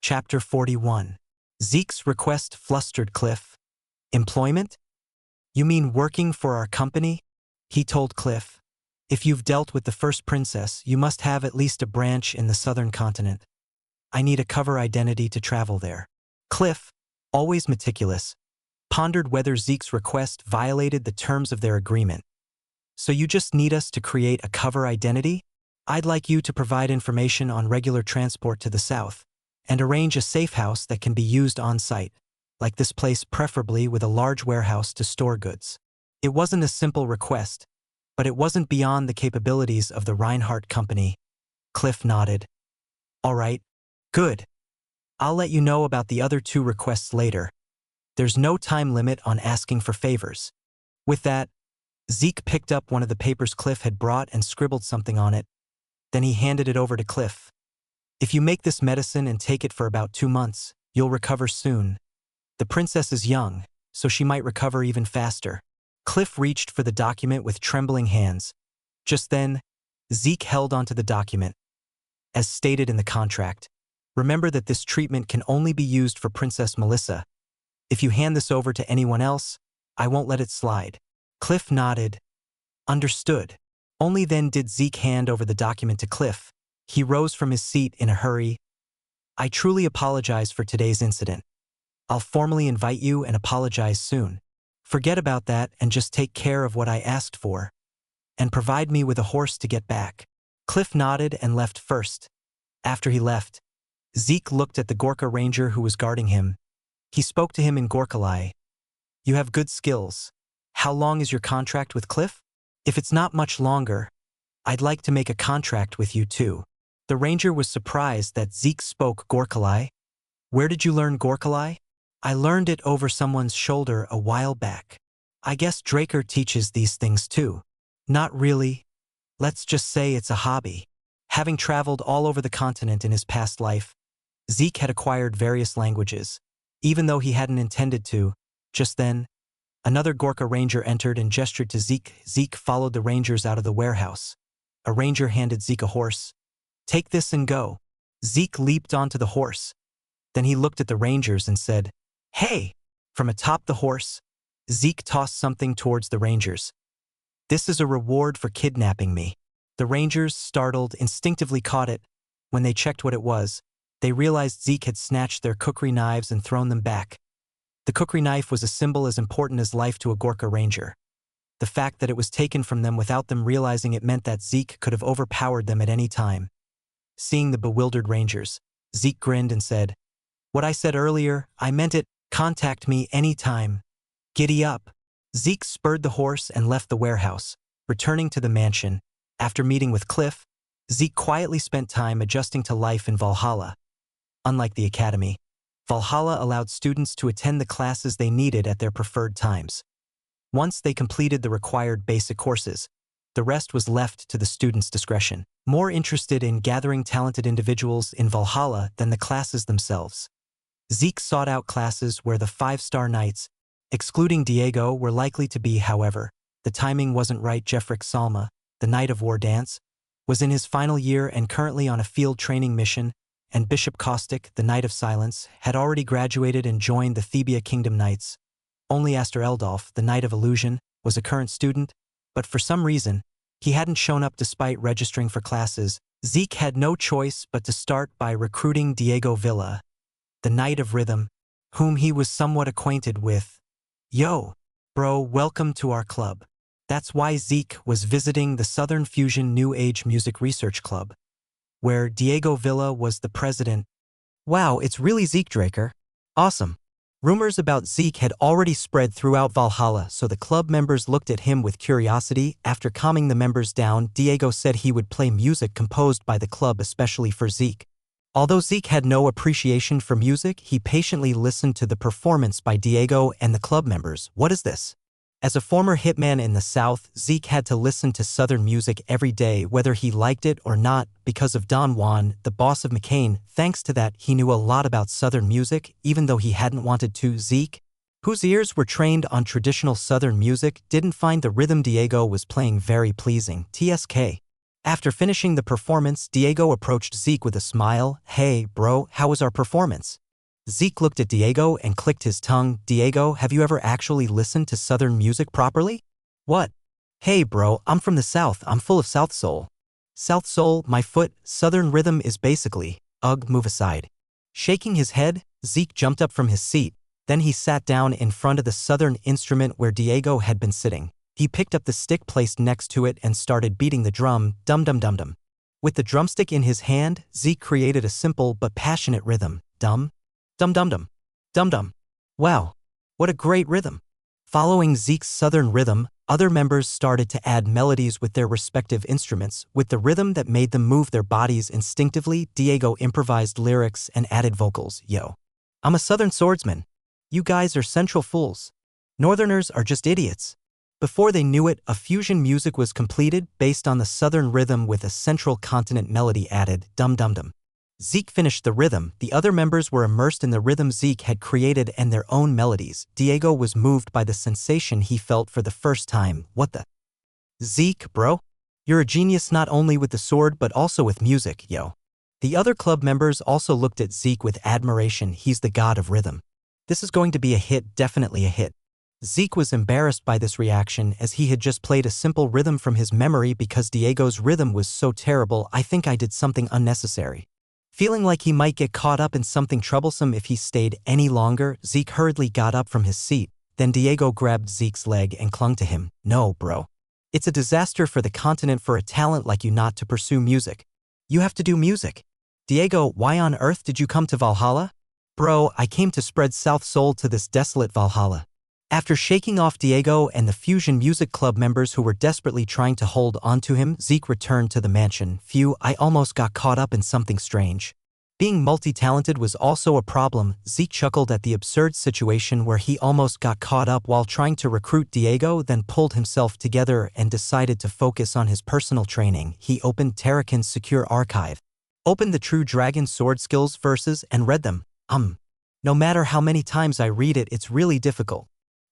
Chapter 41. Zeke's request flustered Cliff. Employment? You mean working for our company? He told Cliff. If you've dealt with the first princess, you must have at least a branch in the southern continent. I need a cover identity to travel there. Cliff, always meticulous, pondered whether Zeke's request violated the terms of their agreement. So you just need us to create a cover identity? I'd like you to provide information on regular transport to the south, and arrange a safe house that can be used on-site, like this place preferably with a large warehouse to store goods. It wasn't a simple request, but it wasn't beyond the capabilities of the Reinhardt Company. Cliff nodded. All right, good. I'll let you know about the other two requests later. There's no time limit on asking for favors. With that, Zeke picked up one of the papers Cliff had brought and scribbled something on it. Then he handed it over to Cliff. If you make this medicine and take it for about 2 months, you'll recover soon. The princess is young, so she might recover even faster. Cliff reached for the document with trembling hands. Just then, Zeke held onto the document. As stated in the contract, remember that this treatment can only be used for Princess Melissa. If you hand this over to anyone else, I won't let it slide. Cliff nodded. Understood. Only then did Zeke hand over the document to Cliff. He rose from his seat in a hurry. I truly apologize for today's incident. I'll formally invite you and apologize soon. Forget about that and just take care of what I asked for. And provide me with a horse to get back. Cliff nodded and left first. After he left, Zeke looked at the Gorka ranger who was guarding him. He spoke to him in Gorkalai. You have good skills. How long is your contract with Cliff? If it's not much longer, I'd like to make a contract with you too. The ranger was surprised that Zeke spoke Gorkalai. Where did you learn Gorkalai? I learned it over someone's shoulder a while back. I guess Draker teaches these things too. Not really. Let's just say it's a hobby. Having traveled all over the continent in his past life, Zeke had acquired various languages, even though he hadn't intended to. Just then, another Gorka ranger entered and gestured to Zeke. Zeke followed the rangers out of the warehouse. A ranger handed Zeke a horse. Take this and go. Zeke leaped onto the horse. Then he looked at the rangers and said, Hey! From atop the horse, Zeke tossed something towards the rangers. This is a reward for kidnapping me. The rangers, startled, instinctively caught it. When they checked what it was, they realized Zeke had snatched their kukri knives and thrown them back. The kukri knife was a symbol as important as life to a Gorka ranger. The fact that it was taken from them without them realizing it meant that Zeke could have overpowered them at any time. Seeing the bewildered rangers, Zeke grinned and said, What I said earlier, I meant it. Contact me anytime. Giddy up. Zeke spurred the horse and left the warehouse, returning to the mansion. After meeting with Cliff, Zeke quietly spent time adjusting to life in Valhalla. Unlike the academy, Valhalla allowed students to attend the classes they needed at their preferred times. Once they completed the required basic courses, the rest was left to the students' discretion. More interested in gathering talented individuals in Valhalla than the classes themselves, Zeke sought out classes where the 5-star knights, excluding Diego, were likely to be. However, the timing wasn't right. Jeffrick Salma, the Knight of War Dance, was in his final year and currently on a field training mission, and Bishop Caustic, the Knight of Silence, had already graduated and joined the Thebia Kingdom Knights. Only Aster Eldolf, the Knight of Illusion, was a current student, but for some reason, he hadn't shown up despite registering for classes. Zeke had no choice but to start by recruiting Diego Villa, the Knight of Rhythm, whom he was somewhat acquainted with. Yo, bro, welcome to our club. That's why Zeke was visiting the Southern Fusion New Age Music Research Club, where Diego Villa was the president. Wow, it's really Zeke Draker. Awesome. Rumors about Zeke had already spread throughout Valhalla, so the club members looked at him with curiosity. After calming the members down, Diego said he would play music composed by the club especially for Zeke. Although Zeke had no appreciation for music, he patiently listened to the performance by Diego and the club members. What is this? As a former hitman in the South, Zeke had to listen to Southern music every day, whether he liked it or not, because of Don Juan, the boss of McCain. Thanks to that, he knew a lot about Southern music, even though he hadn't wanted to. Zeke, whose ears were trained on traditional Southern music, didn't find the rhythm Diego was playing very pleasing. TSK. After finishing the performance, Diego approached Zeke with a smile. "Hey, bro, how was our performance?" Zeke looked at Diego and clicked his tongue. "Diego, have you ever actually listened to Southern music properly?" "What?" "Hey, bro, I'm from the South. I'm full of South Soul." "South Soul, my foot, Southern rhythm is basically, ugh, move aside." Shaking his head, Zeke jumped up from his seat. Then he sat down in front of the Southern instrument where Diego had been sitting. He picked up the stick placed next to it and started beating the drum, dum-dum-dum-dum. With the drumstick in his hand, Zeke created a simple but passionate rhythm. Dum, dum-dum-dum, dum-dum. Wow, what a great rhythm. Following Zeke's Southern rhythm, other members started to add melodies with their respective instruments. With the rhythm that made them move their bodies instinctively, Diego improvised lyrics and added vocals. "Yo, I'm a Southern swordsman. You guys are Central fools. Northerners are just idiots." Before they knew it, a fusion music was completed based on the Southern rhythm with a Central Continent melody added. Dum-dum-dum. Zeke finished the rhythm. The other members were immersed in the rhythm Zeke had created and their own melodies. Diego was moved by the sensation he felt for the first time. "What the? Zeke, bro? You're a genius not only with the sword but also with music, yo." The other club members also looked at Zeke with admiration. "He's the god of rhythm. This is going to be a hit, definitely a hit." Zeke was embarrassed by this reaction as he had just played a simple rhythm from his memory because Diego's rhythm was so terrible. "I think I did something unnecessary." Feeling like he might get caught up in something troublesome if he stayed any longer, Zeke hurriedly got up from his seat. Then Diego grabbed Zeke's leg and clung to him. "No, bro. It's a disaster for the continent for a talent like you not to pursue music. You have to do music." "Diego, why on earth did you come to Valhalla?" "Bro, I came to spread South Soul to this desolate Valhalla." After shaking off Diego and the Fusion Music Club members who were desperately trying to hold onto him, Zeke returned to the mansion. "Phew, I almost got caught up in something strange." Being multi-talented was also a problem. Zeke chuckled at the absurd situation where he almost got caught up while trying to recruit Diego, then pulled himself together and decided to focus on his personal training. He opened Terrakin's secure archive, opened the True Dragon Sword Skills verses and read them. No matter how many times I read it, it's really difficult.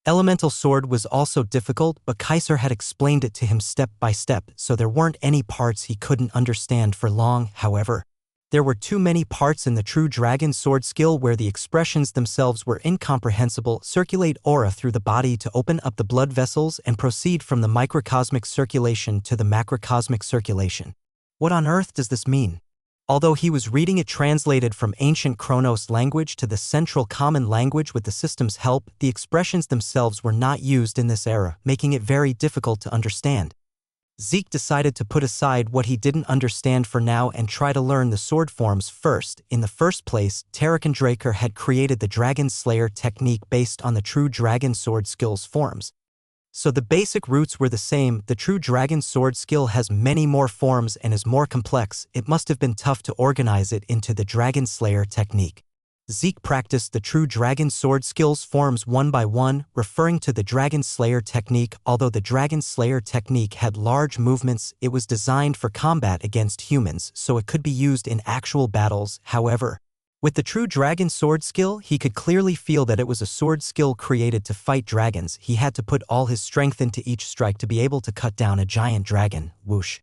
Elemental Sword was also difficult, but Kaiser had explained it to him step by step, so there weren't any parts he couldn't understand for long. However, there were too many parts in the True Dragon Sword skill where the expressions themselves were incomprehensible. Circulate aura through the body to open up the blood vessels and proceed from the microcosmic circulation to the macrocosmic circulation. What on earth does this mean? Although he was reading it translated from ancient Chronos language to the Central Common language with the system's help, the expressions themselves were not used in this era, making it very difficult to understand. Zeke decided to put aside what he didn't understand for now and try to learn the sword forms first. In the first place, Terrakin Draker had created the Dragon Slayer technique based on the True Dragon Sword skills forms. So the basic roots were the same. The True Dragon Sword skill has many more forms and is more complex. It must have been tough to organize it into the Dragon Slayer technique. Zeke practiced the True Dragon Sword skills forms one by one, referring to the Dragon Slayer technique. Although the Dragon Slayer technique had large movements, it was designed for combat against humans, so it could be used in actual battles. However, with the True Dragon Sword skill, he could clearly feel that it was a sword skill created to fight dragons. He had to put all his strength into each strike to be able to cut down a giant dragon. Whoosh.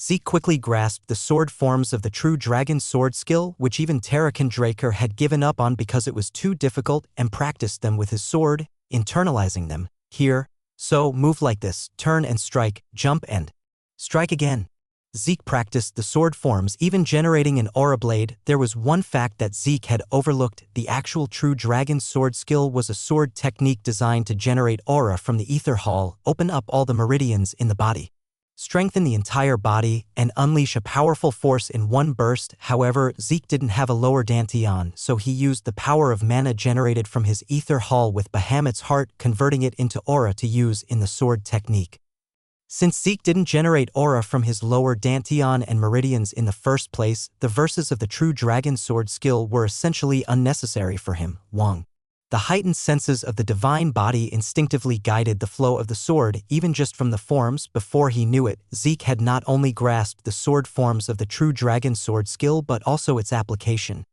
Zeke quickly grasped the sword forms of the True Dragon Sword skill, which even Terrakin Draker had given up on because it was too difficult, and practiced them with his sword, internalizing them. Here, so, move like this, turn and strike, jump and strike again. Zeke practiced the sword forms, even generating an aura blade. There was one fact that Zeke had overlooked. The actual True Dragon Sword skill was a sword technique designed to generate aura from the ether hall, open up all the meridians in the body, strengthen the entire body, and unleash a powerful force in one burst. However, Zeke didn't have a lower dantian, so he used the power of mana generated from his ether hall with Bahamut's heart, converting it into aura to use in the sword technique. Since Zeke didn't generate aura from his lower dantian and meridians in the first place, the verses of the True Dragon Sword skill were essentially unnecessary for him. Wong. The heightened senses of the divine body instinctively guided the flow of the sword, even just from the forms. Before he knew it, Zeke had not only grasped the sword forms of the True Dragon Sword skill but also its application.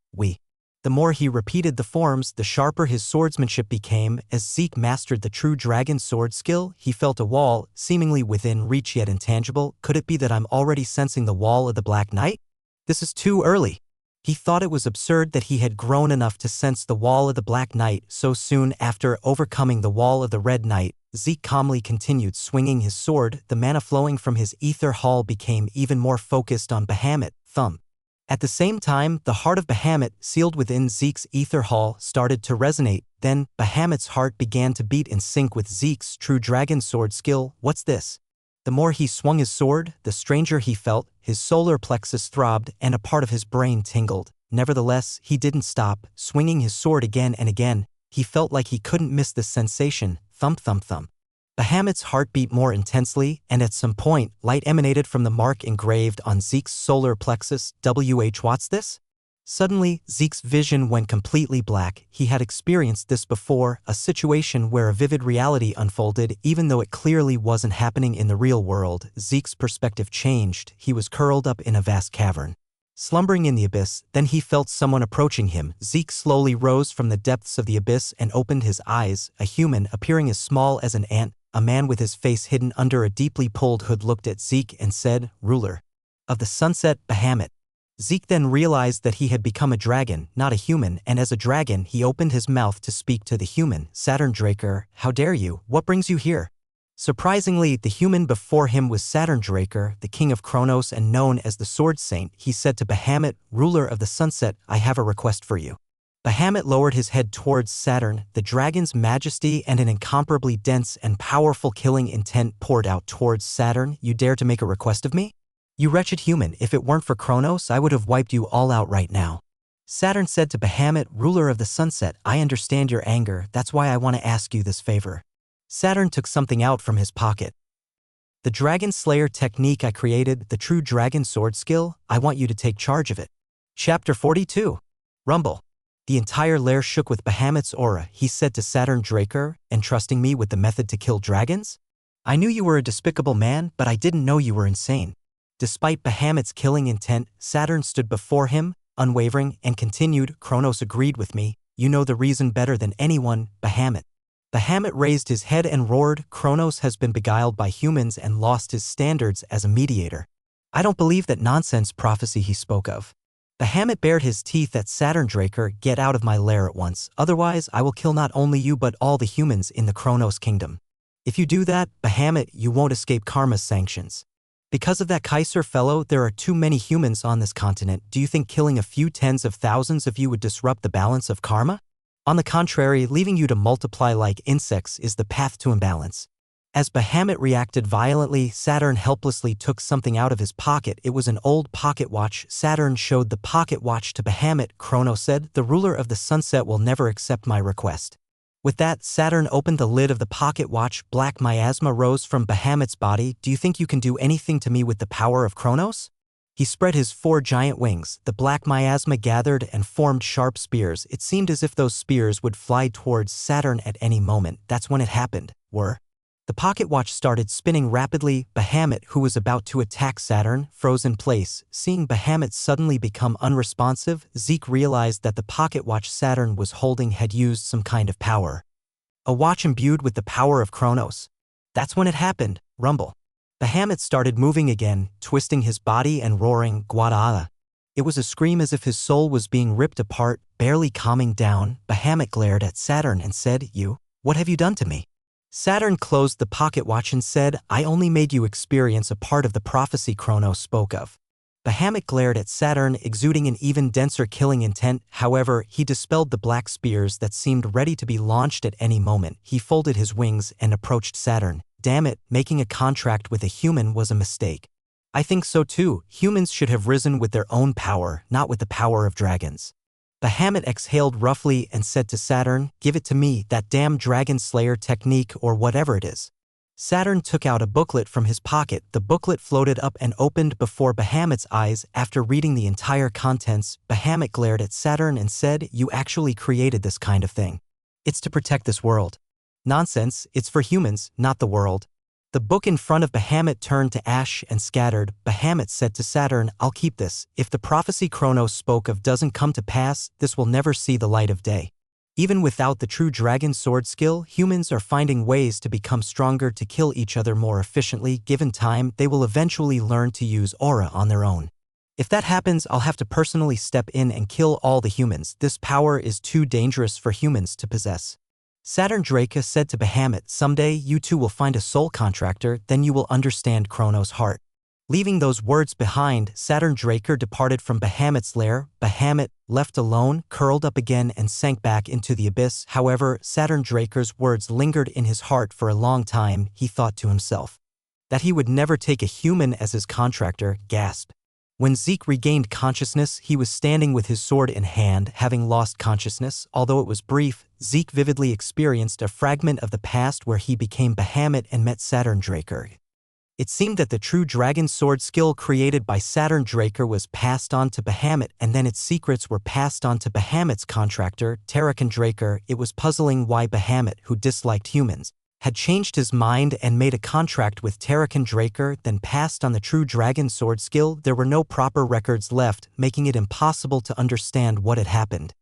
The more he repeated the forms, the sharper his swordsmanship became. As Zeke mastered the true dragon sword skill, he felt a wall, seemingly within reach yet intangible. Could it be that I'm already sensing the wall of the Black Knight? This is too early. He thought it was absurd that he had grown enough to sense the wall of the Black Knight so soon after overcoming the wall of the Red Knight. Zeke calmly continued swinging his sword. The mana flowing from his ether hall became even more focused on Bahamut. Thump. At the same time, the heart of Bahamut, sealed within Zeke's ether hall, started to resonate. Then, Bahamut's heart began to beat in sync with Zeke's true dragon sword skill. What's this? The more he swung his sword, the stranger he felt. His solar plexus throbbed, and a part of his brain tingled. Nevertheless, he didn't stop, swinging his sword again and again. He felt like he couldn't miss this sensation. Thump, thump, thump. Bahamut's heart beat more intensely, and at some point, light emanated from the mark engraved on Zeke's solar plexus. What's this? Suddenly, Zeke's vision went completely black. He had experienced this before, a situation where a vivid reality unfolded, even though it clearly wasn't happening in the real world. Zeke's perspective changed. He was curled up in a vast cavern, slumbering in the abyss. Then he felt someone approaching him. Zeke slowly rose from the depths of the abyss and opened his eyes. A human, appearing as small as an ant, a man with his face hidden under a deeply pulled hood, looked at Zeke and said, "Ruler of the sunset, Bahamut." Zeke then realized that he had become a dragon, not a human, and as a dragon he opened his mouth to speak to the human. "Saturn Draker, how dare you? What brings you here?" Surprisingly, the human before him was Saturn Draker, the king of Kronos and known as the Sword Saint. He said to Bahamut, "Ruler of the sunset, I have a request for you." Bahamut lowered his head towards Saturn. The dragon's majesty and an incomparably dense and powerful killing intent poured out towards Saturn. "You dare to make a request of me? You wretched human, if it weren't for Kronos, I would have wiped you all out right now." Saturn said to Bahamut, "Ruler of the sunset, I understand your anger. That's why I want to ask you this favor." Saturn took something out from his pocket. "The Dragon Slayer technique I created, the true dragon sword skill, I want you to take charge of it." Chapter 42. Rumble. The entire lair shook with Bahamut's aura. He said to Saturn Draker, "Entrusting me with the method to kill dragons? I knew you were a despicable man, but I didn't know you were insane." Despite Bahamut's killing intent, Saturn stood before him, unwavering, and continued, "Kronos agreed with me. You know the reason better than anyone, Bahamut." Bahamut raised his head and roared, "Kronos has been beguiled by humans and lost his standards as a mediator. I don't believe that nonsense prophecy he spoke of." Bahamut bared his teeth at Saturn Draker. "Get out of my lair at once, otherwise I will kill not only you but all the humans in the Kronos kingdom. If you do that, Bahamut, you won't escape karma's sanctions. Because of that Kaiser fellow, there are too many humans on this continent. Do you think killing a few tens of thousands of you would disrupt the balance of karma? On the contrary, leaving you to multiply like insects is the path to imbalance." As Bahamut reacted violently, Saturn helplessly took something out of his pocket. It was an old pocket watch. Saturn showed the pocket watch to Bahamut. Kronos said, "The ruler of the sunset will never accept my request." With that, Saturn opened the lid of the pocket watch. Black miasma rose from Bahamut's body. "Do you think you can do anything to me with the power of Kronos?" He spread his 4 giant wings. The black miasma gathered and formed sharp spears. It seemed as if those spears would fly towards Saturn at any moment. That's when it happened. The pocket watch started spinning rapidly. Bahamut, who was about to attack Saturn, froze in place. Seeing Bahamut suddenly become unresponsive, Zeke realized that the pocket watch Saturn was holding had used some kind of power. A watch imbued with the power of Kronos. That's when it happened. Rumble. Bahamut started moving again, twisting his body and roaring, "Guadala." It was a scream as if his soul was being ripped apart. Barely calming down, Bahamut glared at Saturn and said, What have you done to me?" Saturn closed the pocket watch and said, "I only made you experience a part of the prophecy Kronos spoke of." Bahamut glared at Saturn, exuding an even denser killing intent. However, he dispelled the black spears that seemed ready to be launched at any moment. He folded his wings and approached Saturn. "Damn it, making a contract with a human was a mistake." "I think so too. Humans should have risen with their own power, not with the power of dragons." Bahamut exhaled roughly and said to Saturn, "Give it to me, that damn Dragon Slayer technique or whatever it is." Saturn took out a booklet from his pocket. The booklet floated up and opened before Bahamut's eyes. After reading the entire contents, Bahamut glared at Saturn and said, "You actually created this kind of thing. It's to protect this world." "Nonsense, it's for humans, not the world." The book in front of Bahamut turned to ash and scattered. Bahamut said to Saturn, I'll keep this. If the prophecy Kronos spoke of doesn't come to pass, this will never see the light of day. Even without the true dragon sword skill, humans are finding ways to become stronger to kill each other more efficiently. Given time, they will eventually learn to use aura on their own. If that happens, I'll have to personally step in and kill all the humans. This power is too dangerous for humans to possess. Saturn Draca said to Bahamut, someday you too will find a soul contractor, then you will understand Kronos' heart. Leaving those words behind, Saturn Draca departed from Bahamut's lair. Bahamut, left alone, curled up again and sank back into the abyss. However, Saturn Draca's words lingered in his heart for a long time. He thought to himself that he would never take a human as his contractor. Gasp. When Zeke regained consciousness, he was standing with his sword in hand. Having lost consciousness, although it was brief, Zeke vividly experienced a fragment of the past where he became Bahamut and met Saturn Draca. It seemed that the true dragon sword skill created by Saturn Draca was passed on to Bahamut, and then its secrets were passed on to Bahamut's contractor, Terrakin Draca. It was puzzling why Bahamut, who disliked humans, had changed his mind and made a contract with Terrakin Draca, then passed on the true dragon sword skill. There were no proper records left, making it impossible to understand what had happened.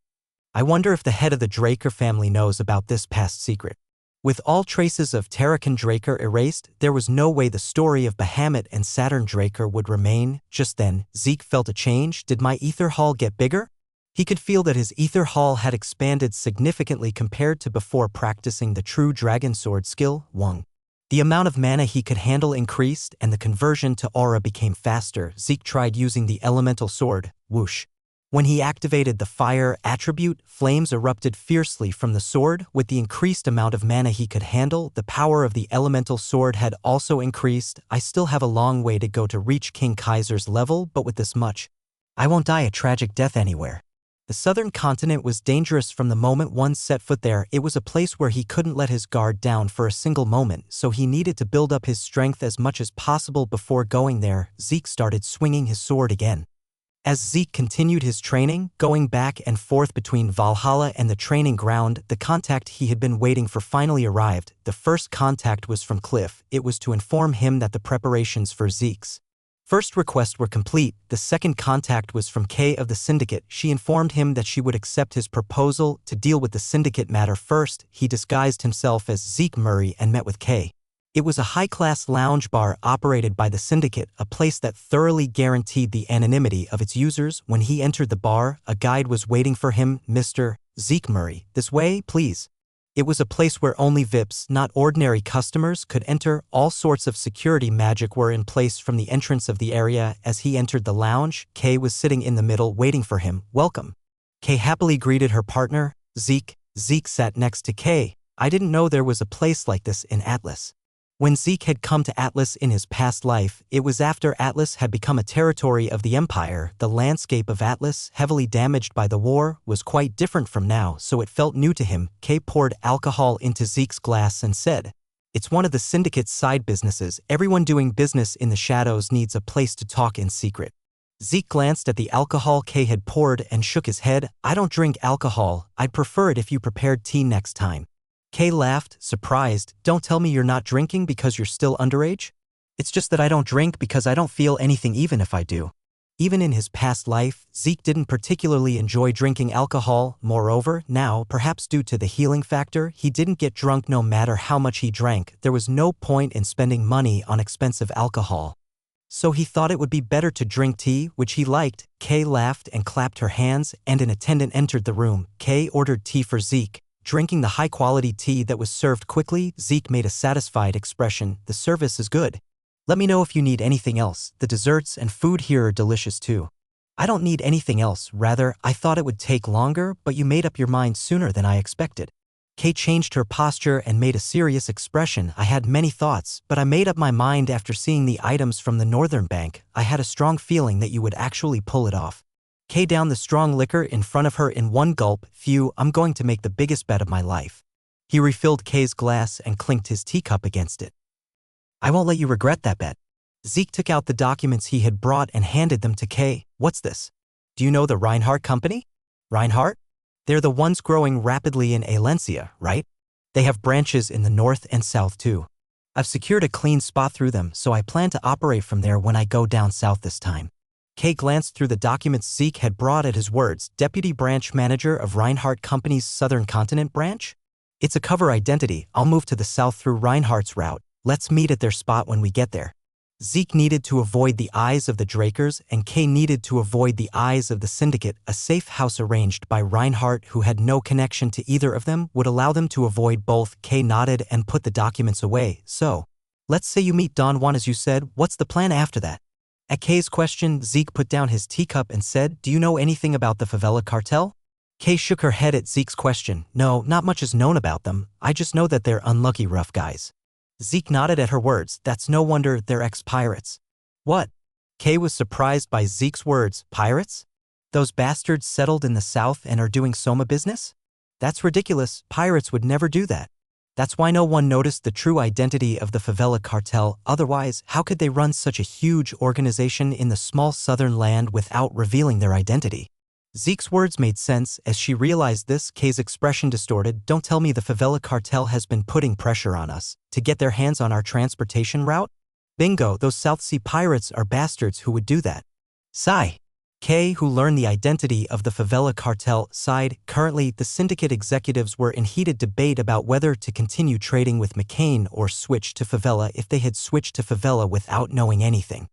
I wonder if the head of the Draca family knows about this past secret. With all traces of Terrakin Draca erased, there was no way the story of Bahamut and Saturn Draca would remain. Just then, Zeke felt a change. Did my ether hall get bigger? He could feel that his ether hall had expanded significantly compared to before practicing the true dragon sword skill. Wong. The amount of mana he could handle increased and the conversion to aura became faster. Zeke tried using the elemental sword. Whoosh. When he activated the fire attribute, flames erupted fiercely from the sword. With the increased amount of mana he could handle, the power of the elemental sword had also increased. I still have a long way to go to reach King Kaiser's level, but with this much, I won't die a tragic death anywhere. The southern continent was dangerous from the moment one set foot there. It was a place where he couldn't let his guard down for a single moment, so he needed to build up his strength as much as possible before going there. Zeke started swinging his sword again. As Zeke continued his training, going back and forth between Valhalla and the training ground, the contact he had been waiting for finally arrived. The first contact was from Cliff. It was to inform him that the preparations for Zeke's first request were complete. The second contact was from Kay of the Syndicate. She informed him that she would accept his proposal to deal with the Syndicate matter first. He disguised himself as Zeke Murray and met with Kay. It was a high-class lounge bar operated by the Syndicate, a place that thoroughly guaranteed the anonymity of its users. When he entered the bar, a guide was waiting for him. Mr. Zeke Murray, this way, please. It was a place where only VIPs, not ordinary customers, could enter. All sorts of security magic were in place from the entrance of the area. As he entered the lounge, Kay was sitting in the middle waiting for him. Welcome. Kay happily greeted her partner, Zeke. Zeke sat next to Kay. I didn't know there was a place like this in Atlas. When Zeke had come to Atlas in his past life, it was after Atlas had become a territory of the Empire. The landscape of Atlas, heavily damaged by the war, was quite different from now, so it felt new to him. Kay poured alcohol into Zeke's glass and said, "It's one of the Syndicate's side businesses. Everyone doing business in the shadows needs a place to talk in secret." Zeke glanced at the alcohol Kay had poured and shook his head. "I don't drink alcohol. I'd prefer it if you prepared tea next time." Kay laughed, surprised. "Don't tell me you're not drinking because you're still underage?" "It's just that I don't drink because I don't feel anything even if I do." Even in his past life, Zeke didn't particularly enjoy drinking alcohol. Moreover, now, perhaps due to the healing factor, he didn't get drunk no matter how much he drank. There was no point in spending money on expensive alcohol. So he thought it would be better to drink tea, which he liked. Kay laughed and clapped her hands, and an attendant entered the room. Kay ordered tea for Zeke. Drinking the high-quality tea that was served quickly, Zeke made a satisfied expression. "The service is good. Let me know if you need anything else. The desserts and food here are delicious too." "I don't need anything else. Rather, I thought it would take longer, but you made up your mind sooner than I expected." Kay changed her posture and made a serious expression. "I had many thoughts, but I made up my mind after seeing the items from the Northern Bank. I had a strong feeling that you would actually pull it off." Kay downed the strong liquor in front of her in one gulp. "Phew, I'm going to make the biggest bet of my life." He refilled Kay's glass and clinked his teacup against it. "I won't let you regret that bet." Zeke took out the documents he had brought and handed them to Kay. "What's this? Do you know the Reinhardt Company?" "Reinhardt? They're the ones growing rapidly in Alencia, right? They have branches in the north and south too." I've secured a clean spot through them, so I plan to operate from there when I go down south this time. Kay glanced through the documents Zeke had brought at his words. Deputy Branch Manager of Reinhardt Company's Southern Continent Branch? It's a cover identity. I'll move to the south through Reinhardt's route. Let's meet at their spot when we get there. Zeke needed to avoid the eyes of the Drakers, and Kay needed to avoid the eyes of the Syndicate. A safe house arranged by Reinhardt, who had no connection to either of them, would allow them to avoid both. Kay nodded and put the documents away. So, let's say you meet Don Juan as you said. What's the plan after that? At Kay's question, Zeke put down his teacup and said, Do you know anything about the favela cartel? Kay shook her head at Zeke's question. No, not much is known about them. I just know that they're unlucky rough guys. Zeke nodded at her words. That's no wonder, they're ex-pirates. What? Kay was surprised by Zeke's words. Pirates? Those bastards settled in the south and are doing Soma business? That's ridiculous. Pirates would never do that. That's why no one noticed the true identity of the favela cartel. Otherwise, how could they run such a huge organization in the small southern land without revealing their identity? Zeke's words made sense. As she realized this, Kay's expression distorted. Don't tell me the favela cartel has been putting pressure on us to get their hands on our transportation route? Bingo, those South Sea pirates are bastards who would do that. Sigh. Kay, who learned the identity of the favela cartel, sighed. Currently, the syndicate executives were in heated debate about whether to continue trading with McCain or switch to favela. If they had switched to favela without knowing anything,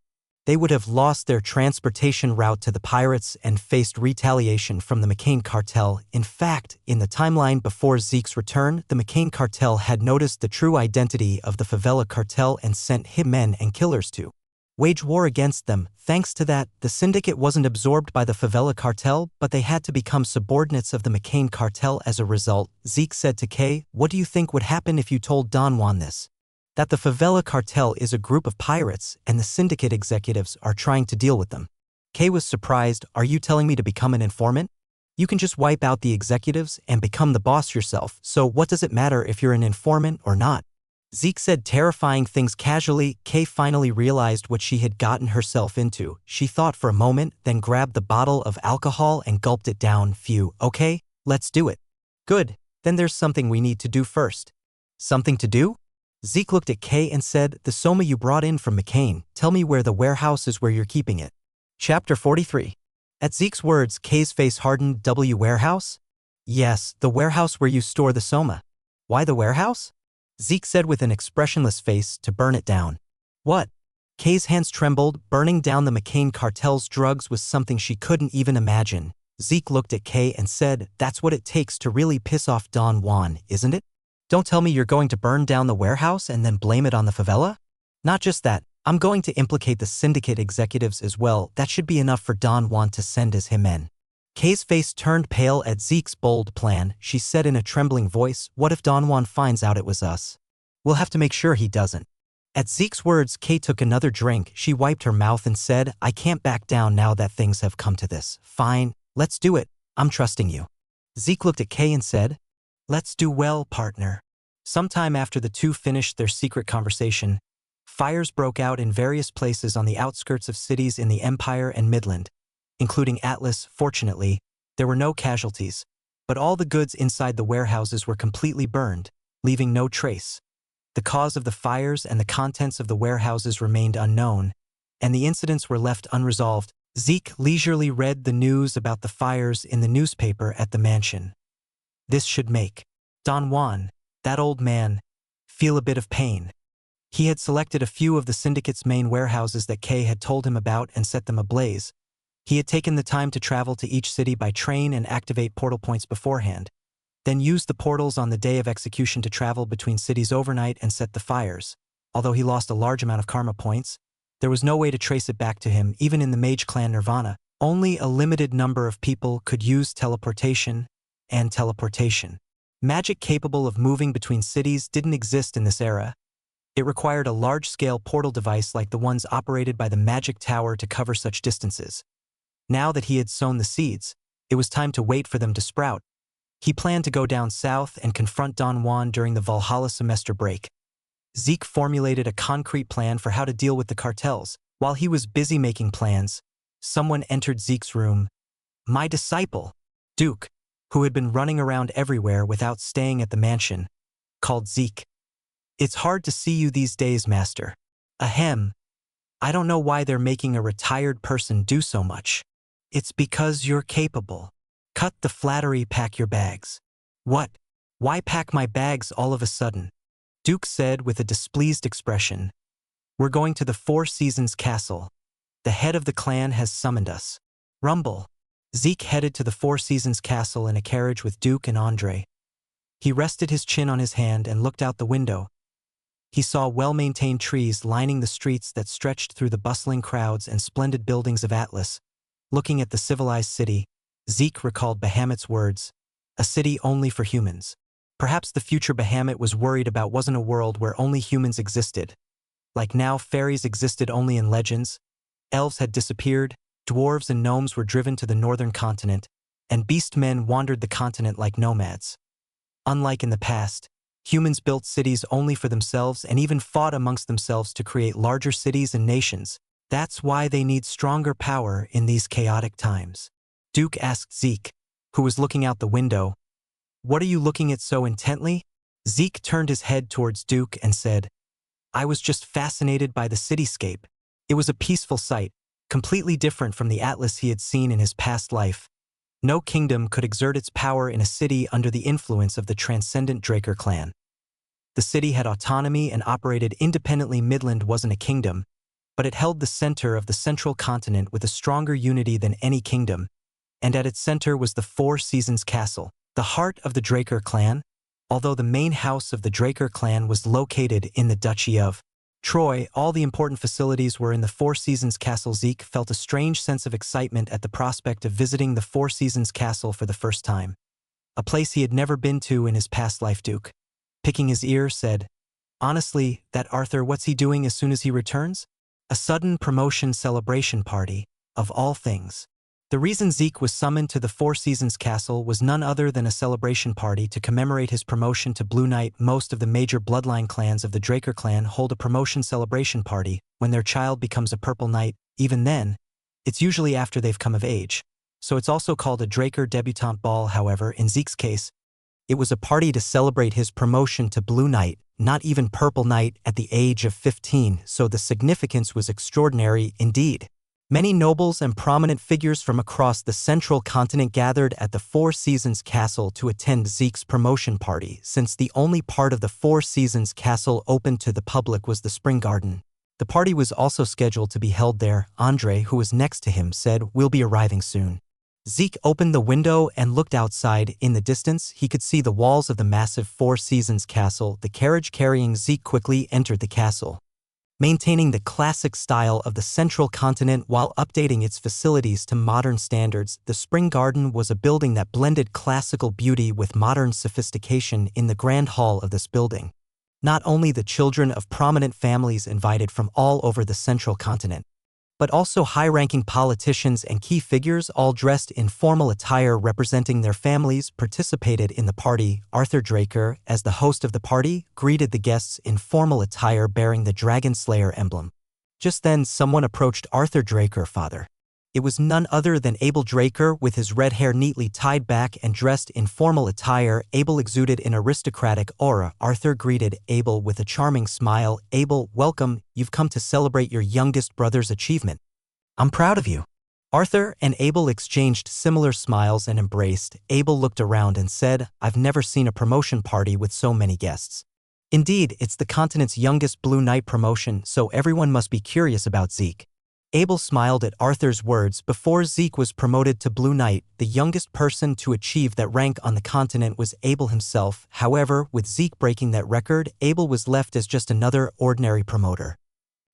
they would have lost their transportation route to the pirates and faced retaliation from the McCain cartel. In fact, in the timeline before Zeke's return, the McCain cartel had noticed the true identity of the favela cartel and sent hitmen and killers to wage war against them. Thanks to that, the syndicate wasn't absorbed by the favela cartel, but they had to become subordinates of the McCain cartel as a result. Zeke said to Kay, What do you think would happen if you told Don Juan this? That the favela cartel is a group of pirates and the syndicate executives are trying to deal with them. Kay was surprised. Are you telling me to become an informant? You can just wipe out the executives and become the boss yourself, so what does it matter if you're an informant or not? Zeke said terrifying things casually. Kay finally realized what she had gotten herself into. She thought for a moment, then grabbed the bottle of alcohol and gulped it down. Phew, okay, let's do it. Good, then there's something we need to do first. Something to do? Zeke looked at Kay and said, The Soma you brought in from McCain, tell me where the warehouse is where you're keeping it. Chapter 43. At Zeke's words, Kay's face hardened. Warehouse? Yes, the warehouse where you store the Soma. Why the warehouse? Zeke said with an expressionless face. To burn it down. What? Kay's hands trembled. Burning down the McCain cartel's drugs was something she couldn't even imagine. Zeke looked at Kay and said, That's what it takes to really piss off Don Juan, isn't it? Don't tell me you're going to burn down the warehouse and then blame it on the favela? Not just that, I'm going to implicate the syndicate executives as well. That should be enough for Don Juan to send his hitmen. Kay's face turned pale at Zeke's bold plan. She said in a trembling voice, What if Don Juan finds out it was us? We'll have to make sure he doesn't. At Zeke's words, Kay took another drink. She wiped her mouth and said, I can't back down now that things have come to this. Fine, let's do it. I'm trusting you. Zeke looked at Kay and said, Let's do well, partner. Sometime after the two finished their secret conversation, fires broke out in various places on the outskirts of cities in the Empire and Midland, including Atlas. Fortunately, there were no casualties, but all the goods inside the warehouses were completely burned, leaving no trace. The cause of the fires and the contents of the warehouses remained unknown, and the incidents were left unresolved. Zeke leisurely read the news about the fires in the newspaper at the mansion. This should make Don Juan, that old man, feel a bit of pain. He had selected a few of the syndicate's main warehouses that Kay had told him about and set them ablaze. He had taken the time to travel to each city by train and activate portal points beforehand, then used the portals on the day of execution to travel between cities overnight and set the fires. Although he lost a large amount of karma points, there was no way to trace it back to him. Even in the Mage Clan Nirvana, only a limited number of people could use teleportation, and teleportation. Magic capable of moving between cities didn't exist in this era. It required a large-scale portal device like the ones operated by the Magic Tower to cover such distances. Now that he had sown the seeds, it was time to wait for them to sprout. He planned to go down south and confront Don Juan during the Valhalla semester break. Zeke formulated a concrete plan for how to deal with the cartels. While he was busy making plans, someone entered Zeke's room. My disciple, Duke, who had been running around everywhere without staying at the mansion, called Zeke. It's hard to see you these days, master. Ahem. I don't know why they're making a retired person do so much. It's because you're capable. Cut the flattery, pack your bags. What? Why pack my bags all of a sudden? Duke said with a displeased expression. We're going to the Four Seasons Castle. The head of the clan has summoned us. Rumble. Zeke headed to the Four Seasons Castle in a carriage with Duke and Andre. He rested his chin on his hand and looked out the window. He saw well-maintained trees lining the streets that stretched through the bustling crowds and splendid buildings of Atlas. Looking at the civilized city, Zeke recalled Bahamut's words, a city only for humans. Perhaps the future Bahamut was worried about wasn't a world where only humans existed. Like now, fairies existed only in legends. Elves had disappeared, dwarves and gnomes were driven to the northern continent, and beast men wandered the continent like nomads. Unlike in the past, humans built cities only for themselves and even fought amongst themselves to create larger cities and nations. That's why they need stronger power in these chaotic times. Duke asked Zeke, who was looking out the window, "What are you looking at so intently?" Zeke turned his head towards Duke and said, "I was just fascinated by the cityscape. It was a peaceful sight, completely different from the Atlas he had seen in his past life. No kingdom could exert its power in a city under the influence of the transcendent Draker clan. The city had autonomy and operated independently. Midland wasn't a kingdom, but it held the center of the central continent with a stronger unity than any kingdom, and at its center was the Four Seasons Castle, the heart of the Draker clan. Although the main house of the Draker clan was located in the Duchy of Troy, all the important facilities were in the Four Seasons Castle. Zeke felt a strange sense of excitement at the prospect of visiting the Four Seasons Castle for the first time, a place he had never been to in his past life. Duke, picking his ear, said, "Honestly, that Arthur, what's he doing as soon as he returns? A sudden promotion celebration party, of all things." The reason Zeke was summoned to the Four Seasons Castle was none other than a celebration party to commemorate his promotion to Blue Knight. Most of the major bloodline clans of the Draker clan hold a promotion celebration party when their child becomes a Purple Knight. Even then, it's usually after they've come of age, so it's also called a Draker debutante ball. However, in Zeke's case, it was a party to celebrate his promotion to Blue Knight, not even Purple Knight, at the age of 15, so the significance was extraordinary indeed. Many nobles and prominent figures from across the central continent gathered at the Four Seasons Castle to attend Zeke's promotion party, since the only part of the Four Seasons Castle open to the public was the Spring Garden. The party was also scheduled to be held there. Andre, who was next to him, said, "We'll be arriving soon." Zeke opened the window and looked outside. In the distance, he could see the walls of the massive Four Seasons Castle. The carriage carrying Zeke quickly entered the castle, maintaining the classic style of the central continent while updating its facilities to modern standards. The Spring Garden was a building that blended classical beauty with modern sophistication. In the grand hall of this building, not only the children of prominent families invited from all over the central continent, but also high-ranking politicians and key figures, all dressed in formal attire representing their families, participated in the party. Arthur Draker, as the host of the party, greeted the guests in formal attire bearing the Dragon Slayer emblem. Just then, someone approached Arthur Draker, father. It was none other than Abel Draker, with his red hair neatly tied back and dressed in formal attire. Abel exuded an aristocratic aura. Arthur greeted Abel with a charming smile. "Abel, welcome. You've come to celebrate your youngest brother's achievement. I'm proud of you." Arthur and Abel exchanged similar smiles and embraced. Abel looked around and said, "I've never seen a promotion party with so many guests. Indeed, it's the continent's youngest Blue Knight promotion, so everyone must be curious about Zeke." Abel smiled at Arthur's words. Before Zeke was promoted to Blue Knight, the youngest person to achieve that rank on the continent was Abel himself. However, with Zeke breaking that record, Abel was left as just another ordinary promoter.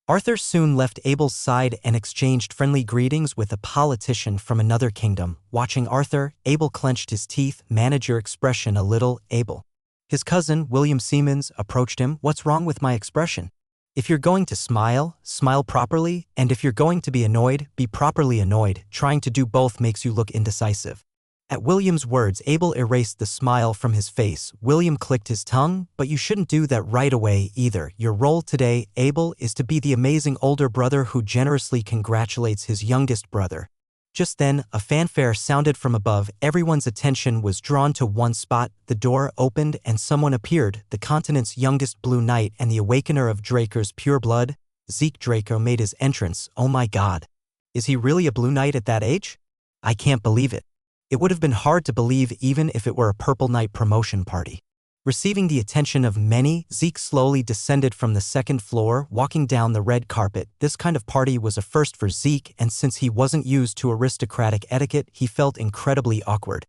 Arthur soon left Abel's side and exchanged friendly greetings with a politician from another kingdom. Watching Arthur, Abel clenched his teeth. "Manage your expression a little, Abel." His cousin, William Siemens, approached him. "What's wrong with my expression? If you're going to smile, smile properly, and if you're going to be annoyed, be properly annoyed. Trying to do both makes you look indecisive." At William's words, Abel erased the smile from his face. William clicked his tongue, "But you shouldn't do that right away either. Your role today, Abel, is to be the amazing older brother who generously congratulates his youngest brother. Just then, a fanfare sounded from above. Everyone's attention was drawn to one spot. The door opened and someone appeared, the continent's youngest Blue Knight and the awakener of Draker's pure blood. Zeke Draco made his entrance. Oh my god. Is he really a Blue Knight at that age? I can't believe it. It would have been hard to believe even if it were a Purple Knight promotion party. Receiving the attention of many, Zeke slowly descended from the second floor, walking down the red carpet. This kind of party was a first for Zeke, and since he wasn't used to aristocratic etiquette, he felt incredibly awkward.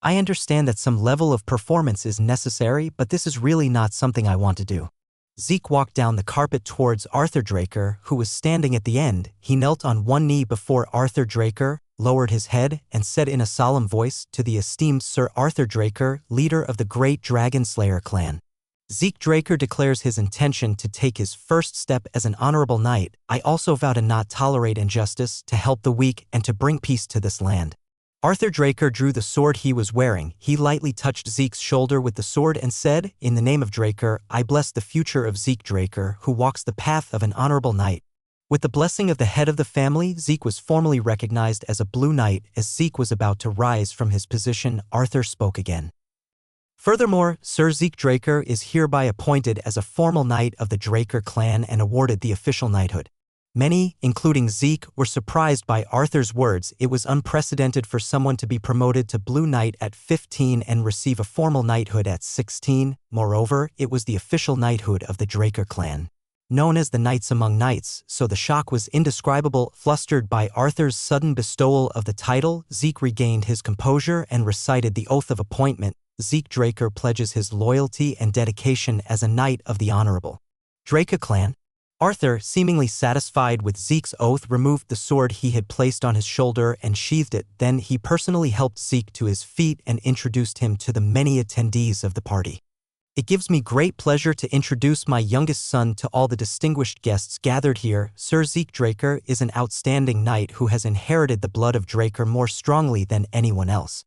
I understand that some level of performance is necessary, but this is really not something I want to do. Zeke walked down the carpet towards Arthur Draker, who was standing at the end. He knelt on one knee before Arthur Draker, lowered his head, and said in a solemn voice, "To the esteemed Sir Arthur Draker, leader of the great Dragon Slayer clan. Zeke Draker declares his intention to take his first step as an honorable knight. I also vow to not tolerate injustice, to help the weak, and to bring peace to this land." Arthur Draker drew the sword he was wearing. He lightly touched Zeke's shoulder with the sword and said, "In the name of Draker, I bless the future of Zeke Draker, who walks the path of an honorable knight." With the blessing of the head of the family, Zeke was formally recognized as a Blue Knight. As Zeke was about to rise from his position, Arthur spoke again. "Furthermore, Sir Zeke Draker is hereby appointed as a formal knight of the Draker clan and awarded the official knighthood." Many, including Zeke, were surprised by Arthur's words. It was unprecedented for someone to be promoted to Blue Knight at 15 and receive a formal knighthood at 16. Moreover, it was the official knighthood of the Draker clan, known as the Knights Among Knights, so the shock was indescribable. Flustered by Arthur's sudden bestowal of the title, Zeke regained his composure and recited the oath of appointment. Zeke Draker pledges his loyalty and dedication as a knight of the honorable Draker clan. Arthur, seemingly satisfied with Zeke's oath, removed the sword he had placed on his shoulder and sheathed it. Then he personally helped Zeke to his feet and introduced him to the many attendees of the party. "It gives me great pleasure to introduce my youngest son to all the distinguished guests gathered here. Sir Zeke Draker is an outstanding knight who has inherited the blood of Draker more strongly than anyone else.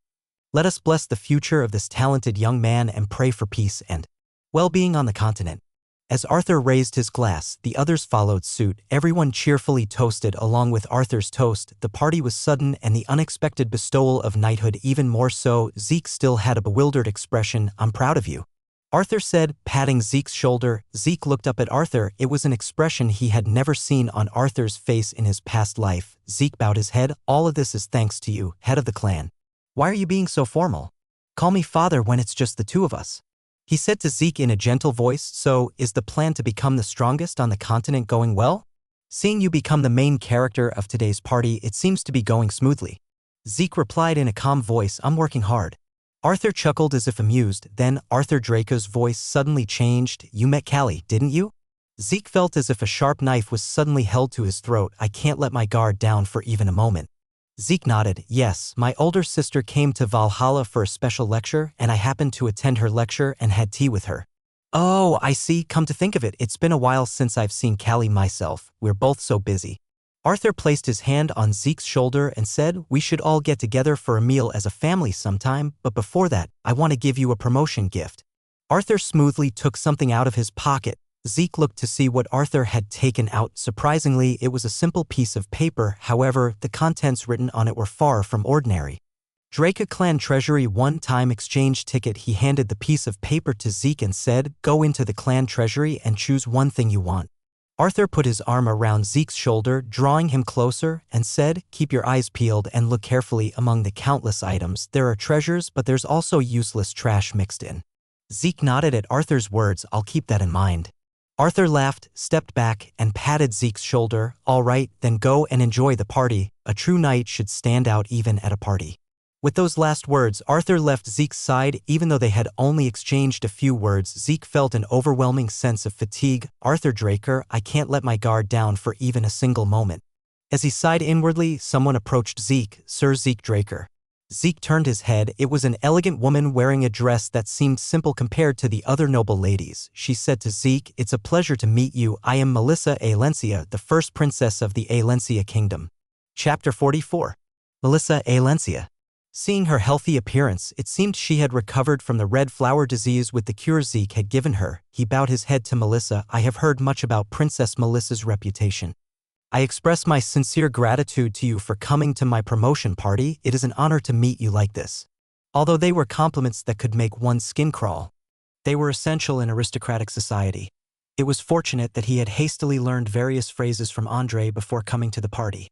Let us bless the future of this talented young man and pray for peace and well-being on the continent." As Arthur raised his glass, the others followed suit. Everyone cheerfully toasted along with Arthur's toast. The party was sudden and the unexpected bestowal of knighthood even more so. Zeke still had a bewildered expression. "I'm proud of you," Arthur said, patting Zeke's shoulder. Zeke looked up at Arthur. It was an expression he had never seen on Arthur's face in his past life. Zeke bowed his head. "All of this is thanks to you, head of the clan. Why are you being so formal? Call me father when it's just the two of us," he said to Zeke in a gentle voice. "So, is the plan to become the strongest on the continent going well? Seeing you become the main character of today's party, it seems to be going smoothly." Zeke replied in a calm voice, "I'm working hard." Arthur chuckled as if amused. Then Arthur Draco's voice suddenly changed. "You met Callie, didn't you?" Zeke felt as if a sharp knife was suddenly held to his throat. "I can't let my guard down for even a moment." Zeke nodded. "Yes, my older sister came to Valhalla for a special lecture, and I happened to attend her lecture and had tea with her." "Oh, I see. Come to think of it, it's been a while since I've seen Callie myself. We're both so busy." Arthur placed his hand on Zeke's shoulder and said, "We should all get together for a meal as a family sometime, but before that, I want to give you a promotion gift." Arthur smoothly took something out of his pocket. Zeke looked to see what Arthur had taken out. Surprisingly, it was a simple piece of paper. However, the contents written on it were far from ordinary. "Draker Clan Treasury one-time exchange ticket." He handed the piece of paper to Zeke and said, "Go into the clan treasury and choose one thing you want." Arthur put his arm around Zeke's shoulder, drawing him closer, and said, "Keep your eyes peeled and look carefully among the countless items. There are treasures, but there's also useless trash mixed in." Zeke nodded at Arthur's words. "I'll keep that in mind." Arthur laughed, stepped back, and patted Zeke's shoulder. "All right, then go and enjoy the party. A true knight should stand out even at a party." With those last words, Arthur left Zeke's side. Even though they had only exchanged a few words, Zeke felt an overwhelming sense of fatigue. "Arthur Draker, I can't let my guard down for even a single moment." As he sighed inwardly, someone approached Zeke. "Sir Zeke Draker." Zeke turned his head. It was an elegant woman wearing a dress that seemed simple compared to the other noble ladies. She said to Zeke, "It's a pleasure to meet you. I am Melissa Alencia, the first princess of the Alencia Kingdom." Chapter 44. Melissa Alencia. Seeing her healthy appearance, it seemed she had recovered from the red flower disease with the cure Zeke had given her. He bowed his head to Melissa. "I have heard much about Princess Melissa's reputation. I express my sincere gratitude to you for coming to my promotion party. It is an honor to meet you like this. Although they were compliments that could make one's skin crawl, they were essential in aristocratic society. It was fortunate that he had hastily learned various phrases from Andre before coming to the party.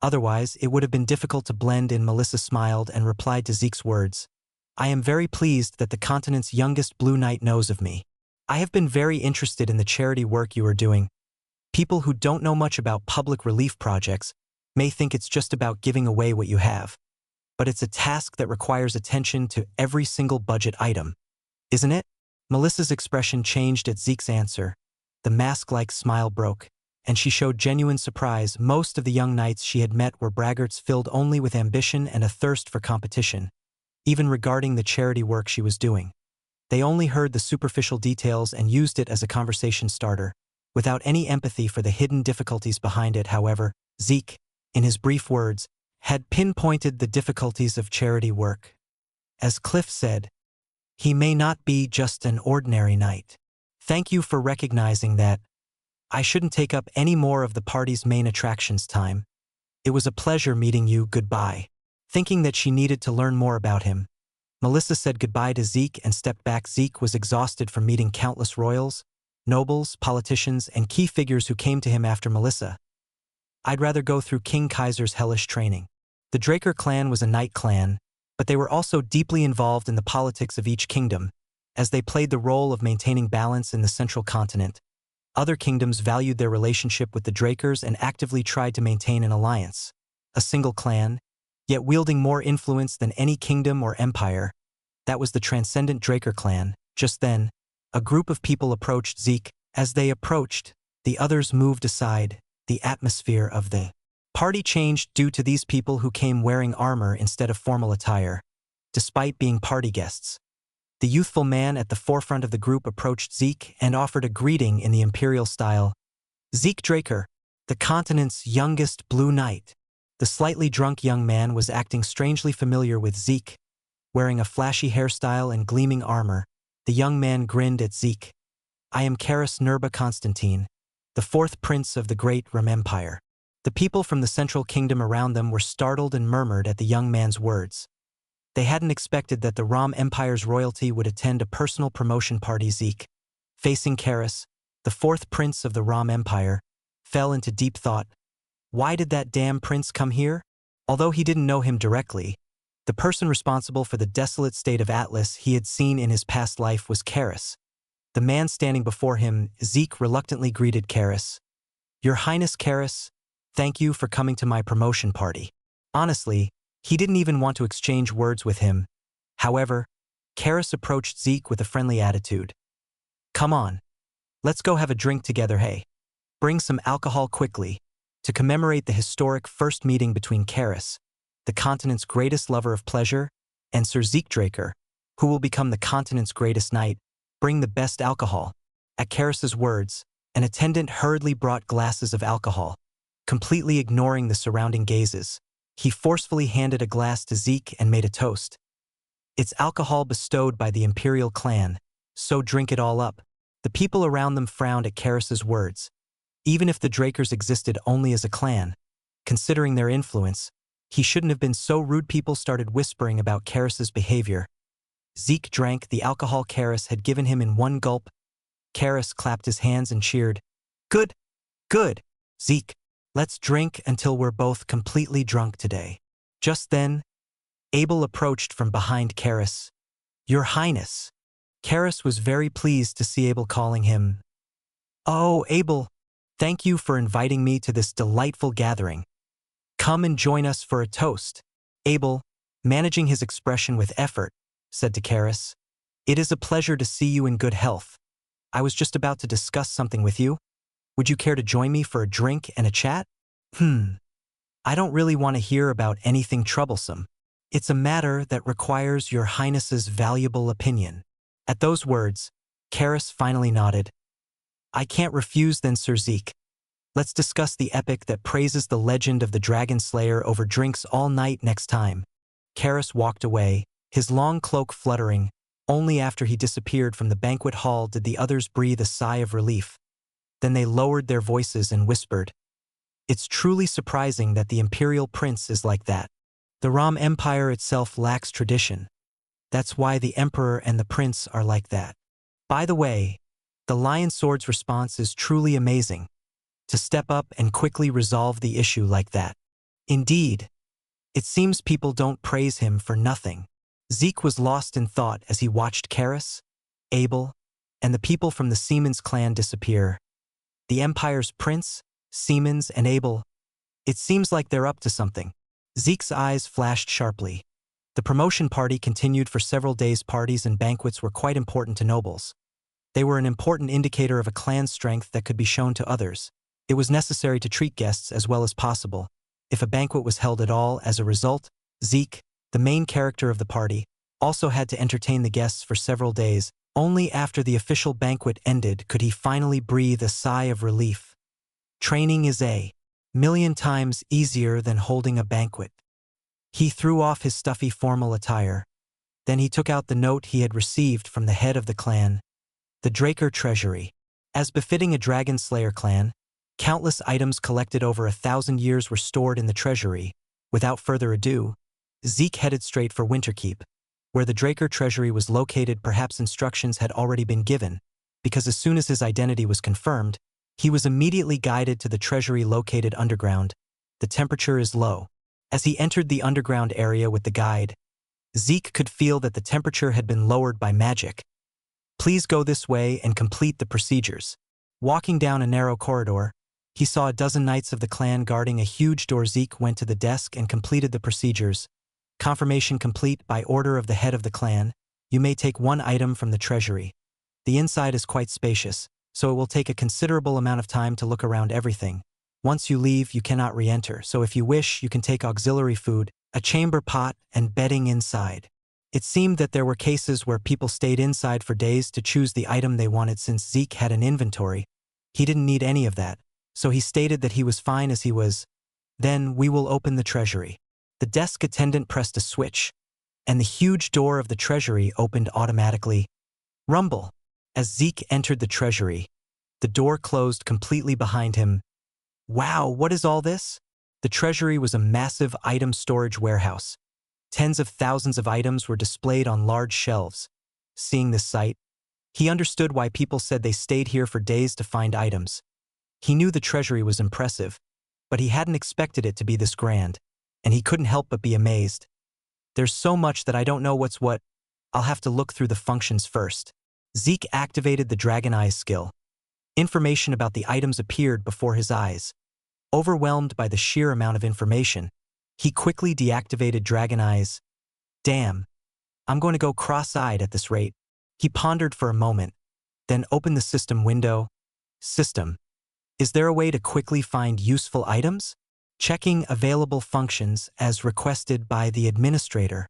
Otherwise, it would have been difficult to blend in. Melissa smiled and replied to Zeke's words. I am very pleased that the continent's youngest Blue Knight knows of me. I have been very interested in the charity work you are doing. People who don't know much about public relief projects may think it's just about giving away what you have. But it's a task that requires attention to every single budget item, isn't it? Melissa's expression changed at Zeke's answer. The mask-like smile broke, and she showed genuine surprise. Most of the young knights she had met were braggarts filled only with ambition and a thirst for competition. Even regarding the charity work she was doing, they only heard the superficial details and used it as a conversation starter, without any empathy for the hidden difficulties behind it. However, Zeke, in his brief words, had pinpointed the difficulties of charity work. As Cliff said, he may not be just an ordinary knight. Thank you for recognizing that. I shouldn't take up any more of the party's main attractions' time. It was a pleasure meeting you. Goodbye. Thinking that she needed to learn more about him, Melissa said goodbye to Zeke and stepped back. Zeke was exhausted from meeting countless royals, nobles, politicians, and key figures who came to him after Melissa. I'd rather go through King Kaiser's hellish training. The Draker clan was a knight clan, but they were also deeply involved in the politics of each kingdom, as they played the role of maintaining balance in the central continent. Other kingdoms valued their relationship with the Drakers and actively tried to maintain an alliance. A single clan, yet wielding more influence than any kingdom or empire. That was the transcendent Draker clan. Just then, a group of people approached Zeke. As they approached, the others moved aside. The atmosphere of the party changed due to these people who came wearing armor instead of formal attire. Despite being party guests, the youthful man at the forefront of the group approached Zeke and offered a greeting in the imperial style. Zeke Draker, the continent's youngest Blue Knight. The slightly drunk young man was acting strangely familiar with Zeke. Wearing a flashy hairstyle and gleaming armor, the young man grinned at Zeke. I am Karis Nerba Constantine, the fourth prince of the great Rum Empire. The people from the central kingdom around them were startled and murmured at the young man's words. They hadn't expected that the Rum Empire's royalty would attend a personal promotion party. Zeke, facing Karis, the fourth prince of the Rum Empire, fell into deep thought. Why did that damn prince come here? Although he didn't know him directly, the person responsible for the desolate state of Atlas he had seen in his past life was Karis. The man standing before him, Zeke reluctantly greeted Karis. Your Highness Karis, thank you for coming to my promotion party. Honestly, he didn't even want to exchange words with him. However, Karis approached Zeke with a friendly attitude. Come on, let's go have a drink together. Hey, bring some alcohol quickly. To commemorate the historic first meeting between Karis, the continent's greatest lover of pleasure, and Sir Zeke Draker, who will become the continent's greatest knight, bring the best alcohol. At Karis's words, an attendant hurriedly brought glasses of alcohol. Completely ignoring the surrounding gazes, he forcefully handed a glass to Zeke and made a toast. It's alcohol bestowed by the Imperial clan, so drink it all up. The people around them frowned at Karis's words. Even if the Drakers existed only as a clan, considering their influence, he shouldn't have been so rude. People started whispering about Karis's behavior. Zeke drank the alcohol Karis had given him in one gulp. Karis clapped his hands and cheered. Good, good, Zeke. Let's drink until we're both completely drunk today. Just then, Abel approached from behind Karis. Your Highness. Karis was very pleased to see Abel calling him. Oh, Abel. Thank you for inviting me to this delightful gathering. Come and join us for a toast. Abel, managing his expression with effort, said to Karis. It is a pleasure to see you in good health. I was just about to discuss something with you. Would you care to join me for a drink and a chat? I don't really want to hear about anything troublesome. It's a matter that requires your Highness's valuable opinion. At those words, Karis finally nodded. I can't refuse then, Sir Zeke. Let's discuss the epic that praises the legend of the Dragon Slayer over drinks all night next time. Karis walked away, his long cloak fluttering. Only after he disappeared from the banquet hall did the others breathe a sigh of relief. Then they lowered their voices and whispered, It's truly surprising that the imperial prince is like that. The Rom Empire itself lacks tradition. That's why the emperor and the prince are like that. By the way, the Lion Sword's response is truly amazing. To step up and quickly resolve the issue like that. Indeed, it seems people don't praise him for nothing. Zeke was lost in thought as he watched Karis, Abel, and the people from the Siemens clan disappear. The Empire's prince, Siemens, and Abel. It seems like they're up to something. Zeke's eyes flashed sharply. The promotion party continued for several days. Parties and banquets were quite important to nobles. They were an important indicator of a clan's strength that could be shown to others. It was necessary to treat guests as well as possible. If a banquet was held at all, as a result, Zeke, the main character of the party, also had to entertain the guests for several days. Only after the official banquet ended could he finally breathe a sigh of relief. Training is a million times easier than holding a banquet. He threw off his stuffy formal attire. Then he took out the note he had received from the head of the clan. The Draker Treasury. As befitting a Dragon Slayer clan, countless items collected over 1,000 years were stored in the treasury. Without further ado, Zeke headed straight for Winterkeep. Where the Draker Treasury was located, perhaps instructions had already been given, because as soon as his identity was confirmed, he was immediately guided to the treasury located underground. The temperature is low. As he entered the underground area with the guide, Zeke could feel that the temperature had been lowered by magic. Please go this way and complete the procedures. Walking down a narrow corridor, he saw a dozen knights of the clan guarding a huge door. Zeke went to the desk and completed the procedures. Confirmation complete. By order of the head of the clan, you may take one item from the treasury. The inside is quite spacious, so it will take a considerable amount of time to look around everything. Once you leave, you cannot re-enter, so if you wish, you can take auxiliary food, a chamber pot, and bedding inside. It seemed that there were cases where people stayed inside for days to choose the item they wanted. Since Zeke had an inventory, he didn't need any of that, so he stated that he was fine as he was. Then we will open the treasury. The desk attendant pressed a switch, and the huge door of the treasury opened automatically. Rumble. As Zeke entered the treasury, the door closed completely behind him. Wow, what is all this? The treasury was a massive item storage warehouse. Tens of thousands of items were displayed on large shelves. Seeing this sight, he understood why people said they stayed here for days to find items. He knew the treasury was impressive, but he hadn't expected it to be this grand, and he couldn't help but be amazed. There's so much that I don't know what's what. I'll have to look through the functions first. Zeke activated the Dragon Eyes skill. Information about the items appeared before his eyes. Overwhelmed by the sheer amount of information, he quickly deactivated Dragon Eyes. Damn, I'm going to go cross-eyed at this rate. He pondered for a moment, then opened the system window. System. Is there a way to quickly find useful items? Checking available functions as requested by the administrator.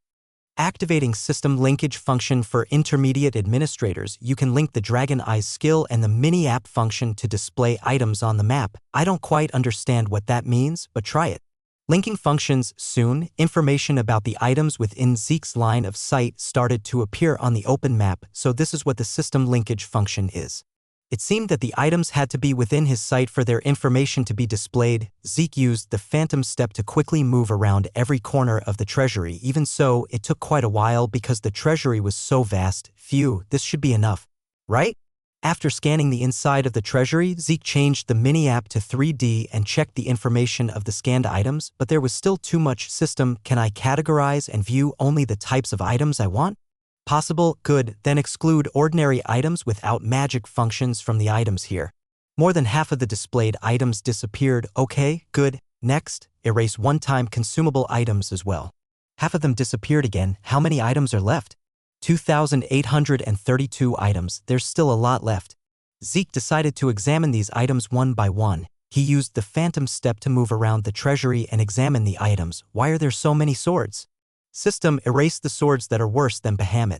Activating system linkage function for intermediate administrators. You can link the Dragon Eyes skill and the mini-app function to display items on the map. I don't quite understand what that means, but try it. Linking functions. Soon, information about the items within Zeke's line of sight started to appear on the open map, so this is what the system linkage function is. It seemed that the items had to be within his sight for their information to be displayed. Zeke used the phantom step to quickly move around every corner of the treasury. Even so, it took quite a while because the treasury was so vast. Phew, this should be enough, right? After scanning the inside of the treasury, Zeke changed the mini-app to 3D and checked the information of the scanned items, but there was still too much. System, can I categorize and view only the types of items I want? Possible. Good. Then exclude ordinary items without magic functions from the items here. More than half of the displayed items disappeared. Okay, good. Next, erase one-time consumable items as well. Half of them disappeared again. How many items are left? 2,832 items. There's still a lot left. Zeke decided to examine these items one by one. He used the phantom step to move around the treasury and examine the items. Why are there so many swords? System, erase the swords that are worse than Bahamut.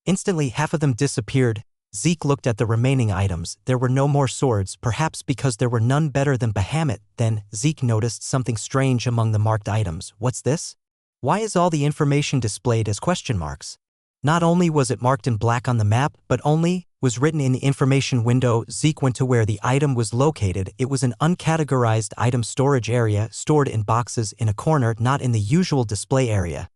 Instantly, half of them disappeared. Zeke looked at the remaining items. There were no more swords, perhaps because there were none better than Bahamut. Then, Zeke noticed something strange among the marked items. What's this? Why is all the information displayed as question marks? Not only was it marked in black on the map, but only was written in the information window. Zeke went to where the item was located. It was an uncategorized item storage area stored in boxes in a corner, not in the usual display area.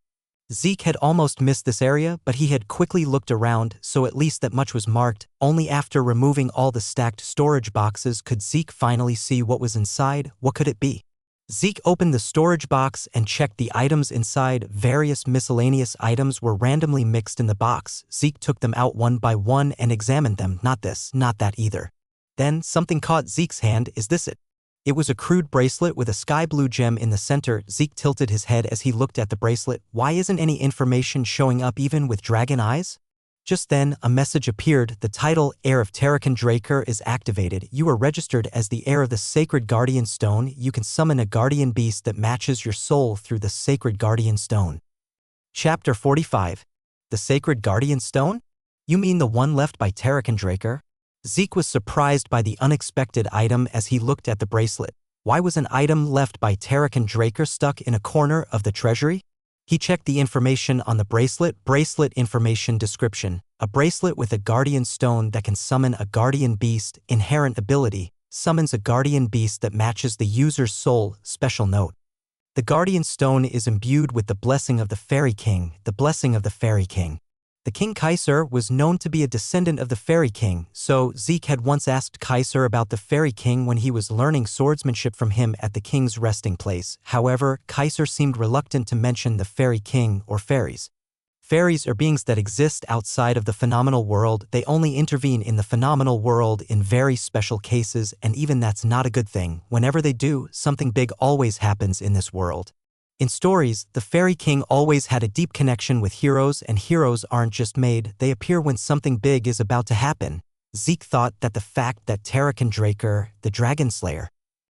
Zeke had almost missed this area, but he had quickly looked around, so at least that much was marked. Only after removing all the stacked storage boxes could Zeke finally see what was inside. What could it be? Zeke opened the storage box and checked the items inside. Various miscellaneous items were randomly mixed in the box. Zeke took them out one by one and examined them. Not this, not that either. Then something caught Zeke's hand. Is this it? It was a crude bracelet with a sky blue gem in the center. Zeke tilted his head as he looked at the bracelet. Why isn't any information showing up even with dragon eyes? Just then, a message appeared. The title, Heir of Terrakin Draker, is activated. You are registered as the heir of the Sacred Guardian Stone. You can summon a guardian beast that matches your soul through the Sacred Guardian Stone. Chapter 45. The Sacred Guardian Stone? You mean the one left by Terrakin Draker? Zeke was surprised by the unexpected item as he looked at the bracelet. Why was an item left by Terrakin Draker stuck in a corner of the treasury? He checked the information on the bracelet. Bracelet information description. A bracelet with a guardian stone that can summon a guardian beast. Inherent ability. Summons a guardian beast that matches the user's soul. Special note. The guardian stone is imbued with the blessing of the Fairy King. The blessing of the Fairy King. The King Kaiser was known to be a descendant of the Fairy King, so Zeke had once asked Kaiser about the Fairy King when he was learning swordsmanship from him at the King's resting place. However, Kaiser seemed reluctant to mention the Fairy King or fairies. Fairies are beings that exist outside of the phenomenal world. They only intervene in the phenomenal world in very special cases, and even that's not a good thing. Whenever they do, something big always happens in this world. In stories, the Fairy King always had a deep connection with heroes, and heroes aren't just made, they appear when something big is about to happen. Zeke thought that the fact that Terrakin Draker, the Dragon Slayer,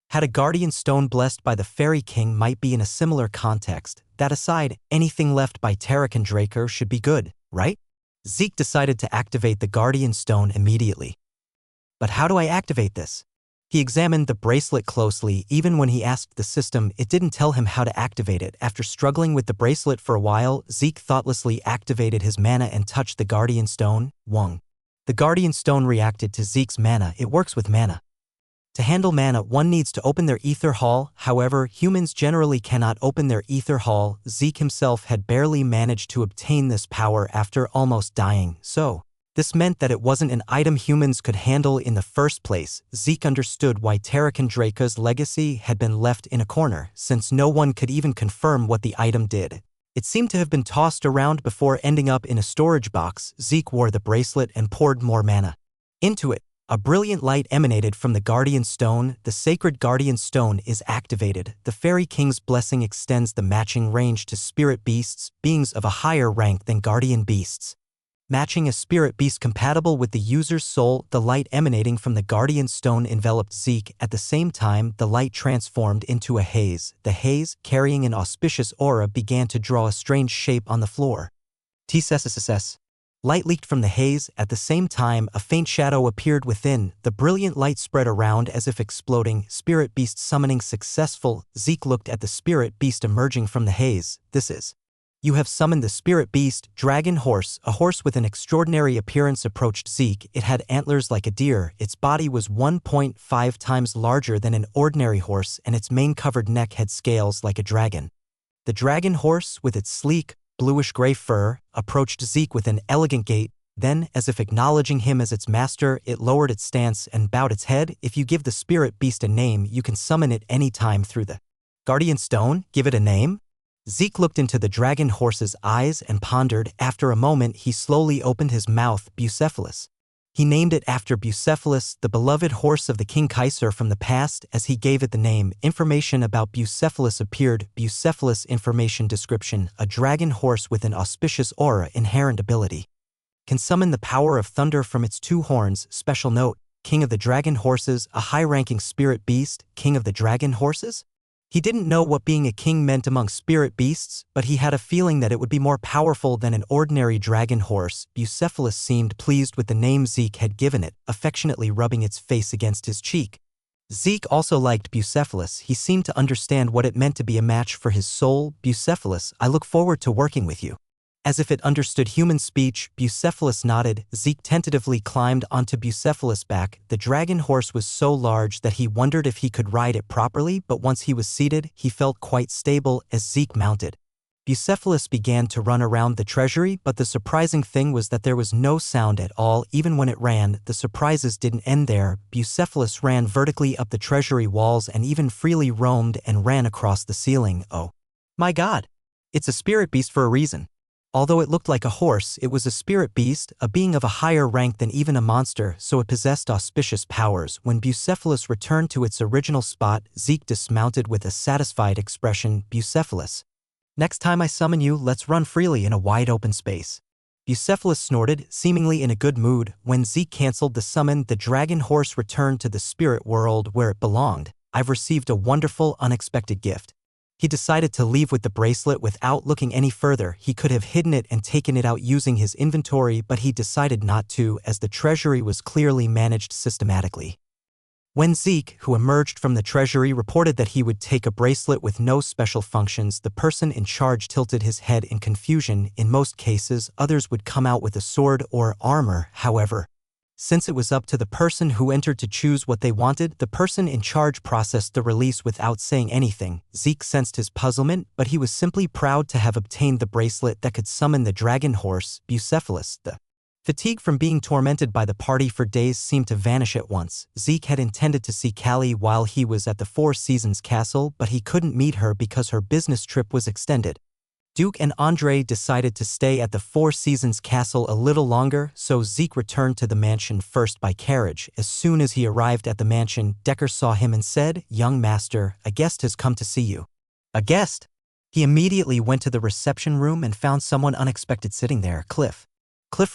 had a guardian stone blessed by the Fairy King might be in a similar context. That aside, anything left by Terrakin Draker should be good, right? Zeke decided to activate the guardian stone immediately. But how do I activate this? He examined the bracelet closely. Even when he asked the system, it didn't tell him how to activate it. After struggling with the bracelet for a while, Zeke thoughtlessly activated his mana and touched the guardian stone. Wong. The guardian stone reacted to Zeke's mana. It works with mana. To handle mana, one needs to open their ether hall. However, humans generally cannot open their ether hall. Zeke himself had barely managed to obtain this power after almost dying, so this meant that it wasn't an item humans could handle in the first place. Zeke understood why Terrakin Draker's legacy had been left in a corner, since no one could even confirm what the item did. It seemed to have been tossed around before ending up in a storage box. Zeke wore the bracelet and poured more mana into it. A brilliant light emanated from the Guardian Stone. The Sacred Guardian Stone is activated. The Fairy King's blessing extends the matching range to spirit beasts, beings of a higher rank than guardian beasts. Matching a spirit beast compatible with the user's soul. The light emanating from the Guardian Stone enveloped Zeke. At the same time, the light transformed into a haze. The haze, carrying an auspicious aura, began to draw a strange shape on the floor. TSSSS. Light leaked from the haze. At the same time, a faint shadow appeared within. The brilliant light spread around as if exploding. Spirit beast summoning successful. Zeke looked at the spirit beast emerging from the haze. This is. You have summoned the spirit beast, Dragon Horse. A horse with an extraordinary appearance approached Zeke. It had antlers like a deer. Its body was 1.5 times larger than an ordinary horse, and its mane-covered neck had scales like a dragon. The dragon horse, with its sleek, bluish-gray fur, approached Zeke with an elegant gait. Then, as if acknowledging him as its master, it lowered its stance and bowed its head. If you give the spirit beast a name, you can summon it any time through the Guardian Stone. Give it a name? Zeke looked into the dragon horse's eyes and pondered. After a moment, he slowly opened his mouth. Bucephalus. He named it after Bucephalus, the beloved horse of the King Kaiser from the past. As he gave it the name, information about Bucephalus appeared. Bucephalus information description: a dragon horse with an auspicious aura. Inherent ability: can summon the power of thunder from its two horns. Special note: King of the Dragon Horses, a high-ranking spirit beast. King of the Dragon Horses? He didn't know what being a king meant among spirit beasts, but he had a feeling that it would be more powerful than an ordinary dragon horse. Bucephalus seemed pleased with the name Zeke had given it, affectionately rubbing its face against his cheek. Zeke also liked Bucephalus. He seemed to understand what it meant to be a match for his soul. Bucephalus, I look forward to working with you. As if it understood human speech, Bucephalus nodded. Zeke tentatively climbed onto Bucephalus' back. The dragon horse was so large that he wondered if he could ride it properly, but once he was seated, he felt quite stable as Zeke mounted. Bucephalus began to run around the treasury, but the surprising thing was that there was no sound at all. Even when it ran, the surprises didn't end there. Bucephalus ran vertically up the treasury walls and even freely roamed and ran across the ceiling. Oh my God! It's a spirit beast for a reason. Although it looked like a horse, it was a spirit beast, a being of a higher rank than even a monster, so it possessed auspicious powers. When Bucephalus returned to its original spot, Zeke dismounted with a satisfied expression. Bucephalus, next time I summon you, let's run freely in a wide open space. Bucephalus snorted, seemingly in a good mood. When Zeke canceled the summon, the dragon horse returned to the spirit world where it belonged. I've received a wonderful, unexpected gift. He decided to leave with the bracelet without looking any further. He could have hidden it and taken it out using his inventory, but he decided not to, as the treasury was clearly managed systematically. When Zeke, who emerged from the treasury, reported that he would take a bracelet with no special functions, the person in charge tilted his head in confusion. In most cases, others would come out with a sword or armor. However, since it was up to the person who entered to choose what they wanted, the person in charge processed the release without saying anything. Zeke sensed his puzzlement, but he was simply proud to have obtained the bracelet that could summon the dragon horse, Bucephalus. The fatigue from being tormented by the party for days seemed to vanish at once. Zeke had intended to see Callie while he was at the Four Seasons Castle, but he couldn't meet her because her business trip was extended. Duke and Andre decided to stay at the Four Seasons Castle a little longer, so Zeke returned to the mansion first by carriage. As soon as he arrived at the mansion, Decker saw him and said, "Young master, a guest has come to see you." A guest? He immediately went to the reception room and found someone unexpected sitting there. Cliff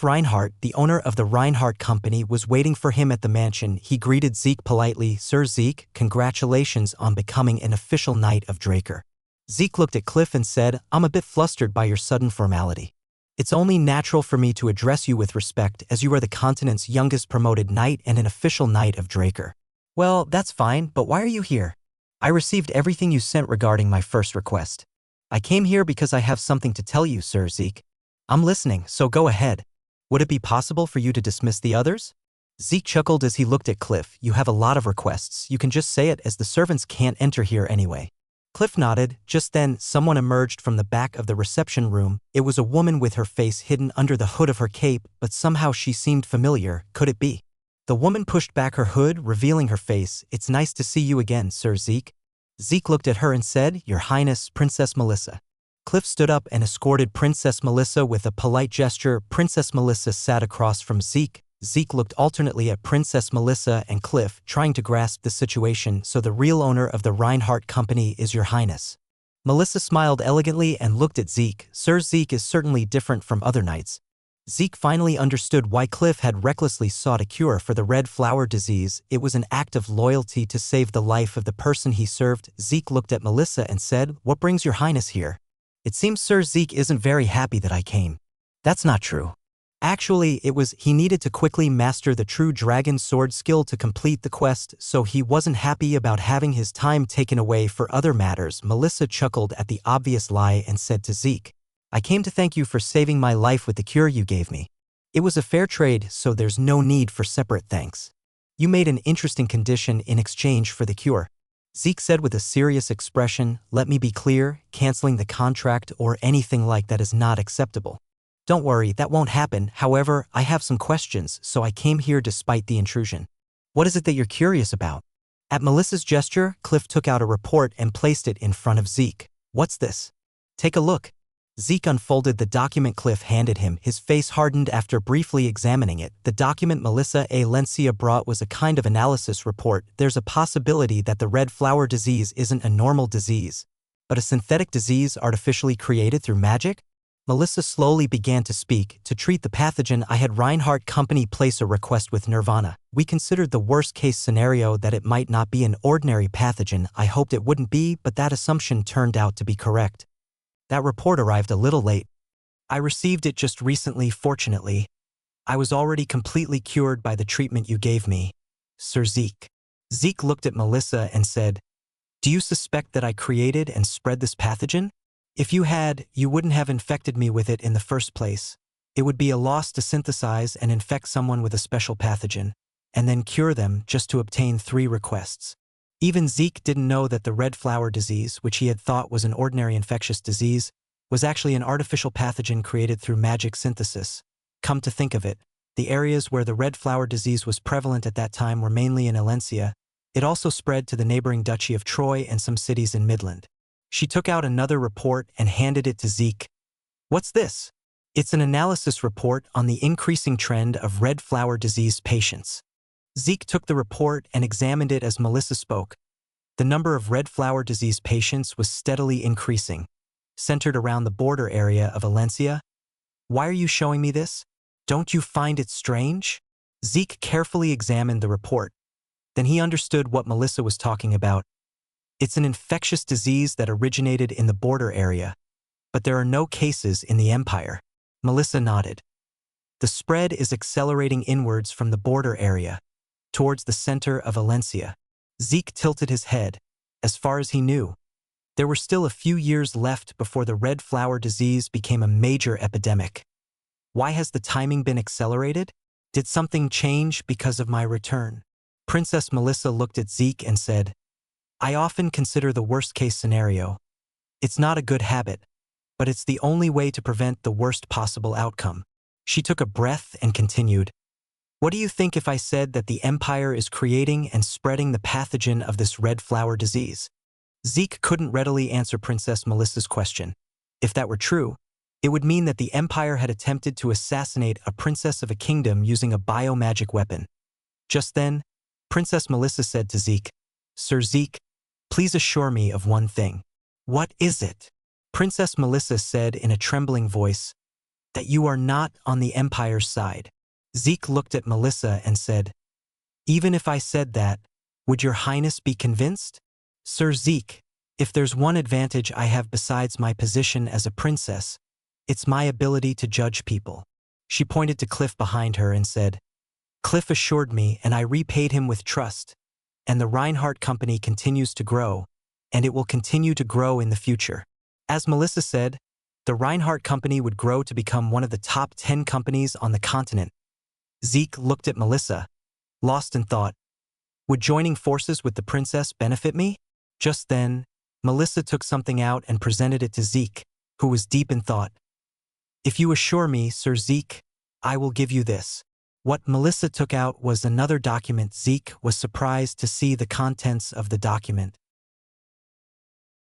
Reinhardt, the owner of the Reinhardt Company, was waiting for him at the mansion. He greeted Zeke politely. "Sir Zeke, congratulations on becoming an official Knight of Draker." Zeke looked at Cliff and said, "I'm a bit flustered by your sudden formality. It's only natural for me to address you with respect, as you are the continent's youngest promoted knight and an official Knight of Draker." "Well, that's fine, but why are you here?" "I received everything you sent regarding my first request. I came here because I have something to tell you, Sir Zeke." "I'm listening, so go ahead. Would it be possible for you to dismiss the others?" Zeke chuckled as he looked at Cliff. "You have a lot of requests. You can just say it, as the servants can't enter here anyway." Cliff nodded. Just then, someone emerged from the back of the reception room. It was a woman with her face hidden under the hood of her cape, but somehow she seemed familiar. Could it be? The woman pushed back her hood, revealing her face. "It's nice to see you again, Sir Zeke." Zeke looked at her and said, "Your Highness, Princess Melissa." Cliff stood up and escorted Princess Melissa with a polite gesture. Princess Melissa sat across from Zeke. Zeke looked alternately at Princess Melissa and Cliff, trying to grasp the situation. "So the real owner of the Reinhardt Company is your Highness." Melissa smiled elegantly and looked at Zeke. Sir Zeke is certainly different from other knights. Zeke finally understood why Cliff had recklessly sought a cure for the red flower disease. It was an act of loyalty to save the life of the person he served. Zeke looked at Melissa and said, "What brings your Highness here?" "It seems Sir Zeke isn't very happy that I came." "That's not true. Actually, he needed to quickly master the true dragon sword skill to complete the quest, so he wasn't happy about having his time taken away for other matters." Melissa chuckled at the obvious lie and said to Zeke, "I came to thank you for saving my life with the cure you gave me. It was a fair trade, so there's no need for separate thanks. You made an interesting condition in exchange for the cure." Zeke said with a serious expression, "Let me be clear, canceling the contract or anything like that is not acceptable." "Don't worry, that won't happen. However, I have some questions, so I came here despite the intrusion." "What is it that you're curious about?" At Melissa's gesture, Cliff took out a report and placed it in front of Zeke. "What's this?" "Take a look." Zeke unfolded the document Cliff handed him. His face hardened after briefly examining it. The document Melissa Lencia brought was a kind of analysis report. "There's a possibility that the red flower disease isn't a normal disease, but a synthetic disease artificially created through magic?" Melissa slowly began to speak. "To treat the pathogen, I had Reinhardt Company place a request with Nirvana. We considered the worst-case scenario that it might not be an ordinary pathogen. I hoped it wouldn't be, but that assumption turned out to be correct. That report arrived a little late. I received it just recently, fortunately. I was already completely cured by the treatment you gave me, Sir Zeke." Zeke looked at Melissa and said, "Do you suspect that I created and spread this pathogen?" If you had, you wouldn't have infected me with it in the first place. It would be a loss to synthesize and infect someone with a special pathogen, and then cure them just to obtain 3 requests. Even Zeke didn't know that the red flower disease, which he had thought was an ordinary infectious disease, was actually an artificial pathogen created through magic synthesis. Come to think of it, the areas where the red flower disease was prevalent at that time were mainly in Alencia. It also spread to the neighboring duchy of Troy and some cities in Midland. She took out another report and handed it to Zeke. What's this? It's an analysis report on the increasing trend of red flower disease patients. Zeke took the report and examined it as Melissa spoke. The number of red flower disease patients was steadily increasing, centered around the border area of Alencia. Why are you showing me this? Don't you find it strange? Zeke carefully examined the report. Then he understood what Melissa was talking about. It's an infectious disease that originated in the border area, but there are no cases in the Empire. Melissa nodded. The spread is accelerating inwards from the border area, towards the center of Alencia. Zeke tilted his head. As far as he knew, there were still a few years left before the red flower disease became a major epidemic. Why has the timing been accelerated? Did something change because of my return? Princess Melissa looked at Zeke and said, I often consider the worst-case scenario. It's not a good habit, but it's the only way to prevent the worst possible outcome. She took a breath and continued, What do you think if I said that the Empire is creating and spreading the pathogen of this red flower disease? Zeke couldn't readily answer Princess Melissa's question. If that were true, it would mean that the Empire had attempted to assassinate a princess of a kingdom using a biomagic weapon. Just then, Princess Melissa said to Zeke, Sir Zeke, please assure me of one thing. What is it? Princess Melissa said in a trembling voice, that you are not on the Empire's side. Zeke looked at Melissa and said, Even if I said that, would your highness be convinced? Sir Zeke, if there's one advantage I have besides my position as a princess, it's my ability to judge people. She pointed to Cliff behind her and said, Cliff assured me and I repaid him with trust, and the Reinhardt Company continues to grow, and it will continue to grow in the future. As Melissa said, the Reinhardt Company would grow to become one of the top 10 companies on the continent. Zeke looked at Melissa, lost in thought. Would joining forces with the princess benefit me? Just then, Melissa took something out and presented it to Zeke, who was deep in thought. If you assure me, Sir Zeke, I will give you this. What Melissa took out was another document. Zeke was surprised to see the contents of the document.